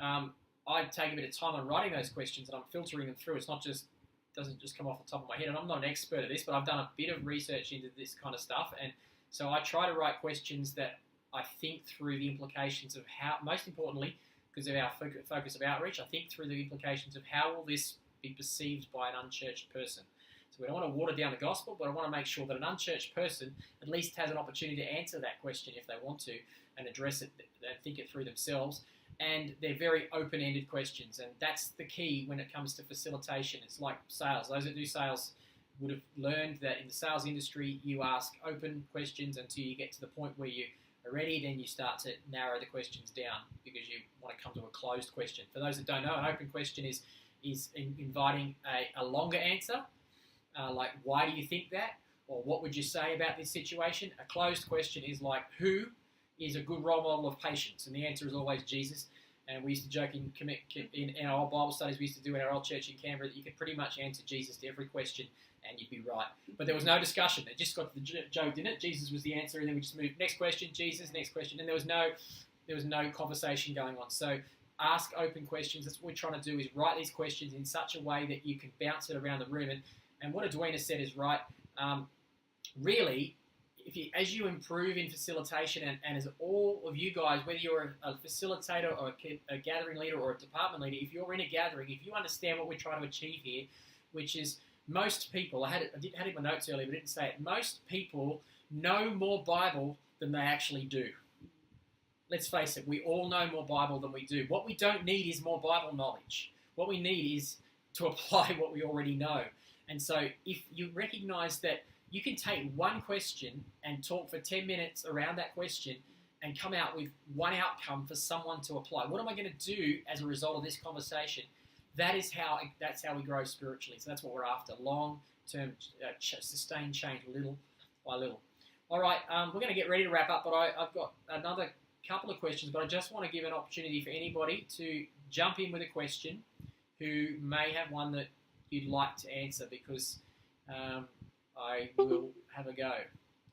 Speaker 1: I take a bit of time on writing those questions, and I'm filtering them through. It's not just, doesn't just come off the top of my head, and I'm not an expert at this, but I've done a bit of research into this kind of stuff, and so I try to write questions that I think through the implications of how, most importantly, because of our focus of outreach, I think through the implications of how will this be perceived by an unchurched person. So we don't want to water down the gospel, but I want to make sure that an unchurched person at least has an opportunity to answer that question if they want to, and address it and think it through themselves. And they're very open-ended questions, and that's the key when it comes to facilitation. It's like sales. Those that do sales would have learned that in the sales industry, you ask open questions until you get to the point where you are ready, then you start to narrow the questions down because you want to come to a closed question. For those that don't know, an open question is inviting a longer answer, like, why do you think that? Or what would you say about this situation? A closed question is like, who is a good role model of patience? And the answer is always Jesus. And we used to joke in our old Bible studies we used to do in our old church in Canberra that you could pretty much answer Jesus to every question and you'd be right. But there was no discussion. It just got to the joke, didn't it? Jesus was the answer, and then we just moved, next question, Jesus, next question. And there was no conversation going on. So ask open questions. That's what we're trying to do, is write these questions in such a way that you can bounce it around the room. And what Edwina said is right. Really, as you improve in facilitation, and as all of you guys, whether you're a facilitator or a gathering leader or a department leader, if you're in a gathering, if you understand what we're trying to achieve here, which is most people, I had it in my notes earlier, but I didn't say it, most people know more Bible than they actually do. Let's face it, we all know more Bible than we do. What we don't need is more Bible knowledge. What we need is to apply what we already know. And so if you recognize that you can take one question and talk for 10 minutes around that question and come out with one outcome for someone to apply. What am I going to do as a result of this conversation? That's how we grow spiritually. So that's what we're after, long-term sustained change, little by little. All right, we're going to get ready to wrap up, but I've got another couple of questions, but I just want to give an opportunity for anybody to jump in with a question who may have one that you'd like to answer, because I will have a go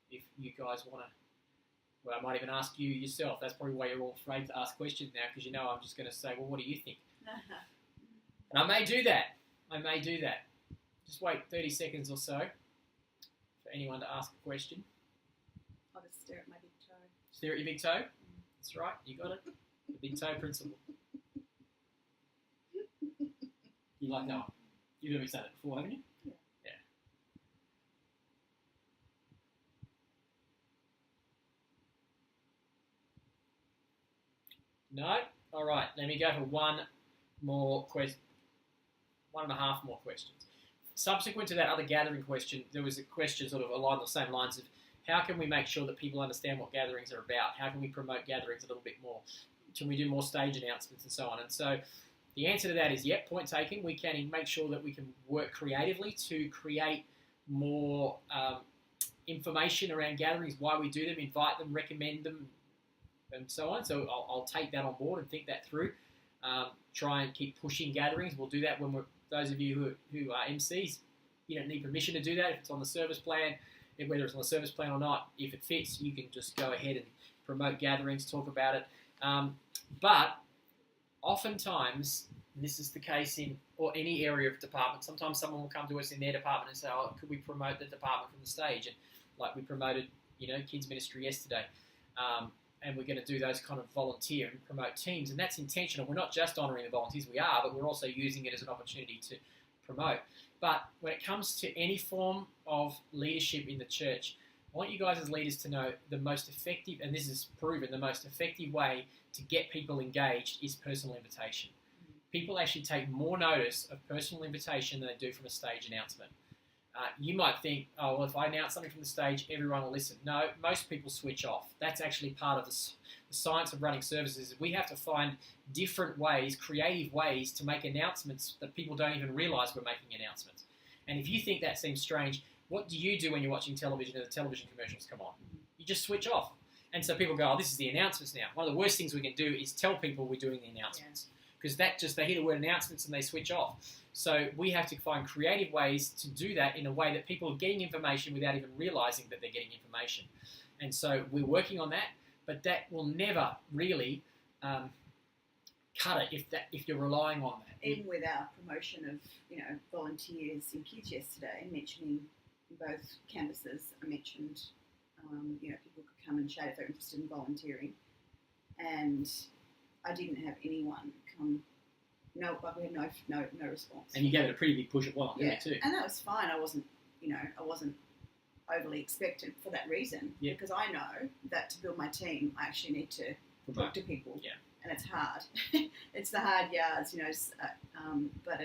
Speaker 1: if you guys want to. Well, I might even ask you yourself. That's probably why you're all afraid to ask questions now, because you know I'm just going to say, well, what do you think? And I may do that. Just wait 30 seconds or so for anyone to ask a question.
Speaker 2: I'll just stare at my big toe.
Speaker 1: Stare at your big toe? That's right, you got it. The big toe principle. You like that one? You've heard me say that before, haven't you? Yeah. No? All right, let me go for one more question. 1.5 more questions. Subsequent to that other gathering question, there was a question sort of along the same lines of how can we make sure that people understand what gatherings are about? How can we promote gatherings a little bit more? Can we do more stage announcements and so on? And so the answer to that is, yep, point taken. We can make sure that we can work creatively to create more information around gatherings, why we do them, invite them, recommend them, and so on. So I'll take that on board and think that through. Try and keep pushing gatherings. We'll do that when those of you who are MCs, you don't need permission to do that if it's on the service plan, whether it's on the service plan or not. If it fits, you can just go ahead and promote gatherings, talk about it. But oftentimes, and this is the case in or any area of department, sometimes someone will come to us in their department and say, oh, could we promote the department from the stage? And like we promoted, kids ministry yesterday. And we're going to do those kind of volunteer and promote teams. And that's intentional. We're not just honouring the volunteers, we are, but we're also using it as an opportunity to promote. But when it comes to any form of leadership in the church, I want you guys as leaders to know the most effective, and this is proven, the most effective way to get people engaged is personal invitation. People actually take more notice of personal invitation than they do from a stage announcement. You might think, oh, well, if I announce something from the stage, everyone will listen. No, most people switch off. That's actually part of the science of running services. We have to find different ways, creative ways to make announcements that people don't even realise we're making announcements. And if you think that seems strange, what do you do when you're watching television and the television commercials come on? You just switch off. And so people go, oh, this is the announcements now. One of the worst things we can do is tell people we're doing the announcements. Because they hear the word announcements and they switch off. So we have to find creative ways to do that in a way that people are getting information without even realising that they're getting information. And so we're working on that, but that will never really cut it if you're relying on that.
Speaker 2: Even with our promotion of volunteers in kids yesterday, mentioning both campuses, I mentioned people could come and chat if they're interested in volunteering, and I didn't have anyone come. No, but we had no response.
Speaker 1: And you gave it a pretty big push as well, didn't you, too?
Speaker 2: And that was fine. I wasn't overly expectant for that reason, because I know that to build my team, I actually need to talk to people.
Speaker 1: Yeah.
Speaker 2: And it's hard. It's the hard yards, but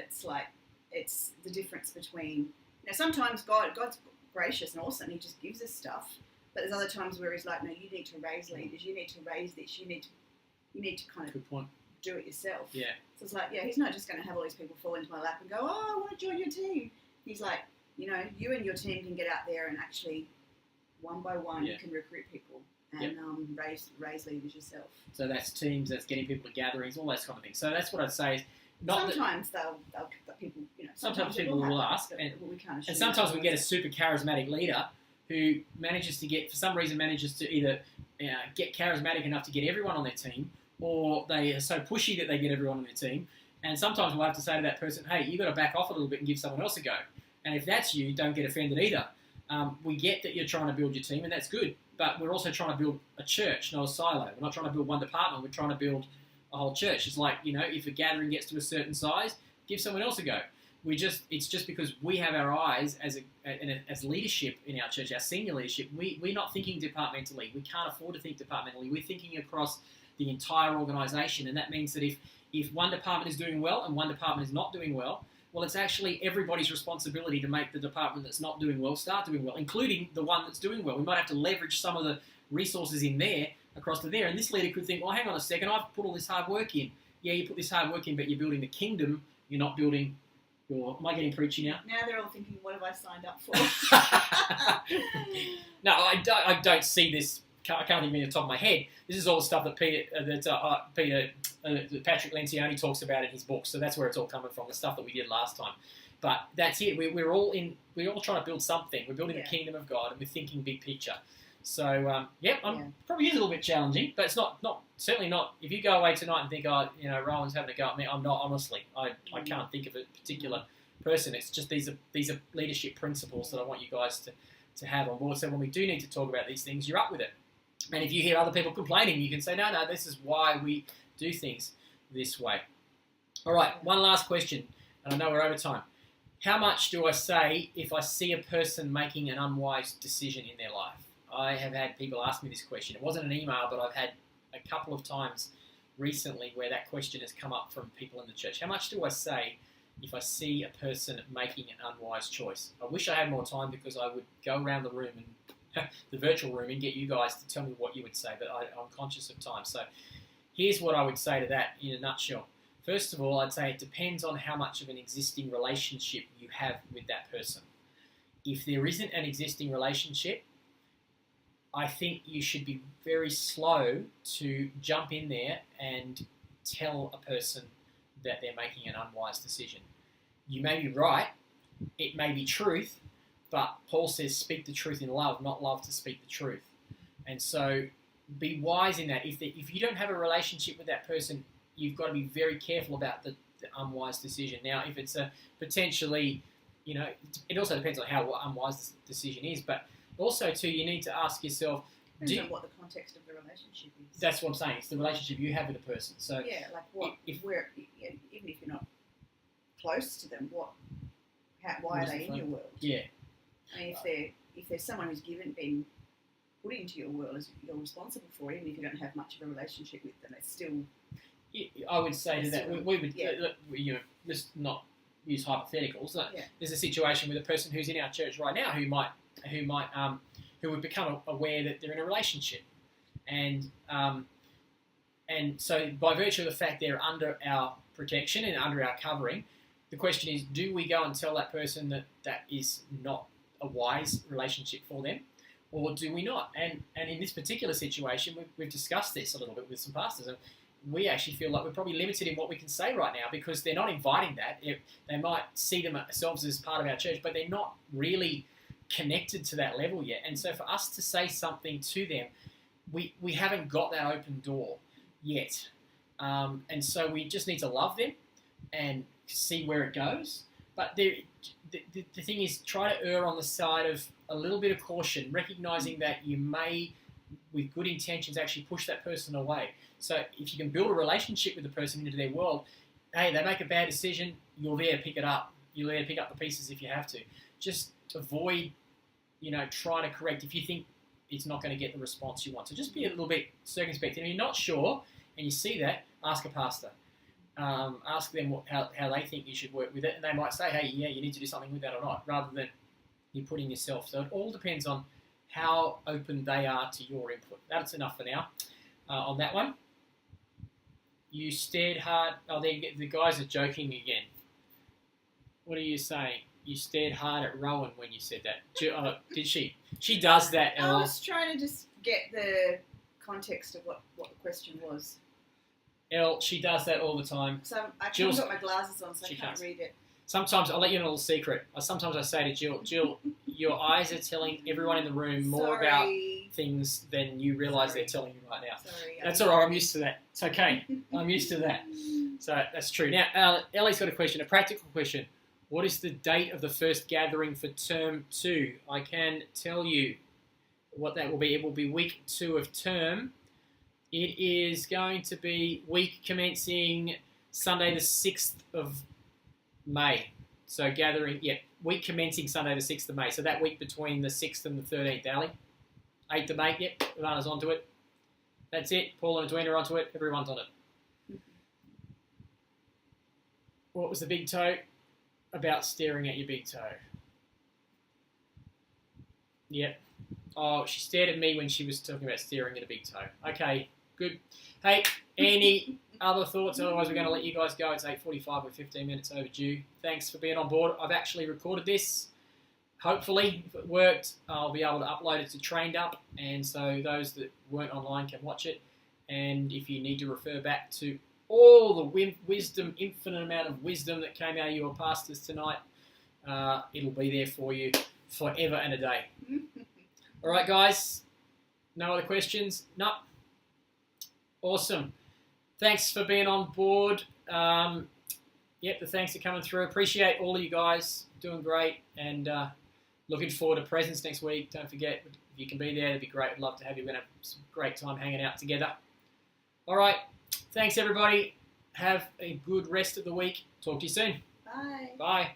Speaker 2: it's the difference between, sometimes God's gracious and awesome. He just gives us stuff. But there's other times where he's like, no, you need to raise leaders. You need to raise this. You need to kind of
Speaker 1: Good point.
Speaker 2: do it yourself.
Speaker 1: Yeah.
Speaker 2: So it's like, he's not just going to have all these people fall into my lap and go, oh, I want to join your team. He's like, you and your team can get out there and actually, one by one, you can recruit people and raise leaders yourself.
Speaker 1: So that's teams, that's getting people to gatherings, all those kind of things. So that's what I'd say is,
Speaker 2: sometimes they'll people,
Speaker 1: sometimes people will ask, and sometimes we get a super charismatic leader who manages to either get charismatic enough to get everyone on their team, or they are so pushy that they get everyone on their team. And sometimes we'll have to say to that person, hey, you've got to back off a little bit and give someone else a go. And if that's you, don't get offended either. We get that you're trying to build your team, and that's good. But we're also trying to build a church, not a silo. We're not trying to build one department. We're trying to build a whole church. It's like, if a gathering gets to a certain size, give someone else a go. It's just because we have our eyes as leadership in our church, our senior leadership, we're not thinking departmentally. We can't afford to think departmentally. We're thinking across the entire organisation, and that means that if one department is doing well and one department is not doing well, it's actually everybody's responsibility to make the department that's not doing well start doing well, including the one that's doing well. We might have to leverage some of the resources in there across to there, and this leader could think, well, hang on a second, I've put all this hard work in. Yeah, you put this hard work in, but you're building the kingdom, you're not building your... Am I getting preachy now?
Speaker 2: Now they're all thinking, what have I signed up for?
Speaker 1: No, I don't see this. I can't even off the top of my head. This is all the stuff that Patrick Lencioni talks about in his book. So that's where it's all coming from, the stuff that we did last time. But that's it. We're all trying to build something. We're building the kingdom of God, and we're thinking big picture. So probably is a little bit challenging, but it's not certainly not. If you go away tonight and think, Rowan's having a go at me, I'm not. Honestly, I can't think of a particular person. It's just these are leadership principles that I want you guys to have on board. So when we do need to talk about these things, you're up with it. And if you hear other people complaining, you can say, no, this is why we do things this way. All right, one last question, and I know we're over time. How much do I say if I see a person making an unwise decision in their life? I have had people ask me this question. It wasn't an email, but I've had a couple of times recently where that question has come up from people in the church. How much do I say if I see a person making an unwise choice? I wish I had more time because I would go around the room and the virtual room and get you guys to tell me what you would say, but I'm conscious of time. So here's what I would say to that in a nutshell. First of all, I'd say it depends on how much of an existing relationship you have with that person. If there isn't an existing relationship, I think you should be very slow to jump in there and tell a person that they're making an unwise decision. You may be right, it may be truth, but Paul says speak the truth in love, not love to speak the truth. And so be wise in that. If you don't have a relationship with that person, you've got to be very careful about the unwise decision. Now, if it's a potentially, it also depends on how unwise the decision is, but also too, you need to ask yourself.
Speaker 2: Depends on what the context of the relationship is.
Speaker 1: That's what I'm saying. It's the relationship you have with a person. So
Speaker 2: Yeah, like what? Even if you're not close to them, why are they in your world?
Speaker 1: Yeah.
Speaker 2: I mean, if there's someone who's been put into your world, you're responsible for, even if you don't have much of a relationship with them, it's still.
Speaker 1: I would say to that, we would, let's not use hypotheticals. There's a situation with a person who's in our church right now who would become aware that they're in a relationship, and so by virtue of the fact they're under our protection and under our covering, the question is, do we go and tell that person that is not a wise relationship for them, or do we not? And in this particular situation, we've discussed this a little bit with some pastors, and we actually feel like we're probably limited in what we can say right now because they're not inviting that. They might see themselves as part of our church, but they're not really connected to that level yet. And so for us to say something to them, we haven't got that open door yet. And so we just need to love them and see where it goes. But the thing is, try to err on the side of a little bit of caution, recognizing that you may, with good intentions, actually push that person away. So if you can build a relationship with the person into their world, hey, they make a bad decision, you're there to pick it up. You're there to pick up the pieces if you have to. Just avoid, trying to correct if you think it's not going to get the response you want. So just be a little bit circumspect. And if you're not sure and you see that, ask a pastor. Ask them how they think you should work with it, and they might say, hey, yeah, you need to do something with that or not, rather than you putting yourself. So it all depends on how open they are to your input. That's enough for now on that one. You stared hard. Oh, the guys are joking again. What are you saying? You stared hard at Rowan when you said that. Did she? She does that.
Speaker 2: I was trying to just get the context of what the question was.
Speaker 1: She does that all the time.
Speaker 2: So I haven't got my glasses on, so I can't read it.
Speaker 1: Sometimes, I'll let you know a little secret. Sometimes I say to Jill, your eyes are telling everyone in the room more about things than you realise they're telling you right now.
Speaker 2: Sorry.
Speaker 1: That's all right, I'm used to that. It's okay. I'm used to that. So that's true. Now, Ellie's got a question, a practical question. What is the date of the first gathering for term 2? I can tell you what that will be. It will be week 2 of term. It is going to be week commencing Sunday the 6th of May. So week commencing Sunday the 6th of May. So that week between the 6th and the 13th, Ali. 8th of May, yep, Ivana's onto it. That's it. Paul and Edwina are onto it. Everyone's on it. What was the big toe? About staring at your big toe. Yep. Oh, she stared at me when she was talking about staring at a big toe. Okay, good. Hey, any other thoughts? Otherwise, we're going to let you guys go. It's 8:45. We're 15 minutes overdue. Thanks for being on board. I've actually recorded this. Hopefully, if it worked, I'll be able to upload it to Trained Up, and so those that weren't online can watch it. And if you need to refer back to all the wisdom, infinite amount of wisdom that came out of your pastors tonight, it'll be there for you forever and a day. All right, guys. No other questions? No. Awesome. Thanks for being on board. The thanks are coming through. Appreciate all of you guys. Doing great. And looking forward to Presents next week. Don't forget, if you can be there, it'd be great. I'd love to have you. We're going to have some great time hanging out together. All right. Thanks, everybody. Have a good rest of the week. Talk to you soon.
Speaker 2: Bye.
Speaker 1: Bye.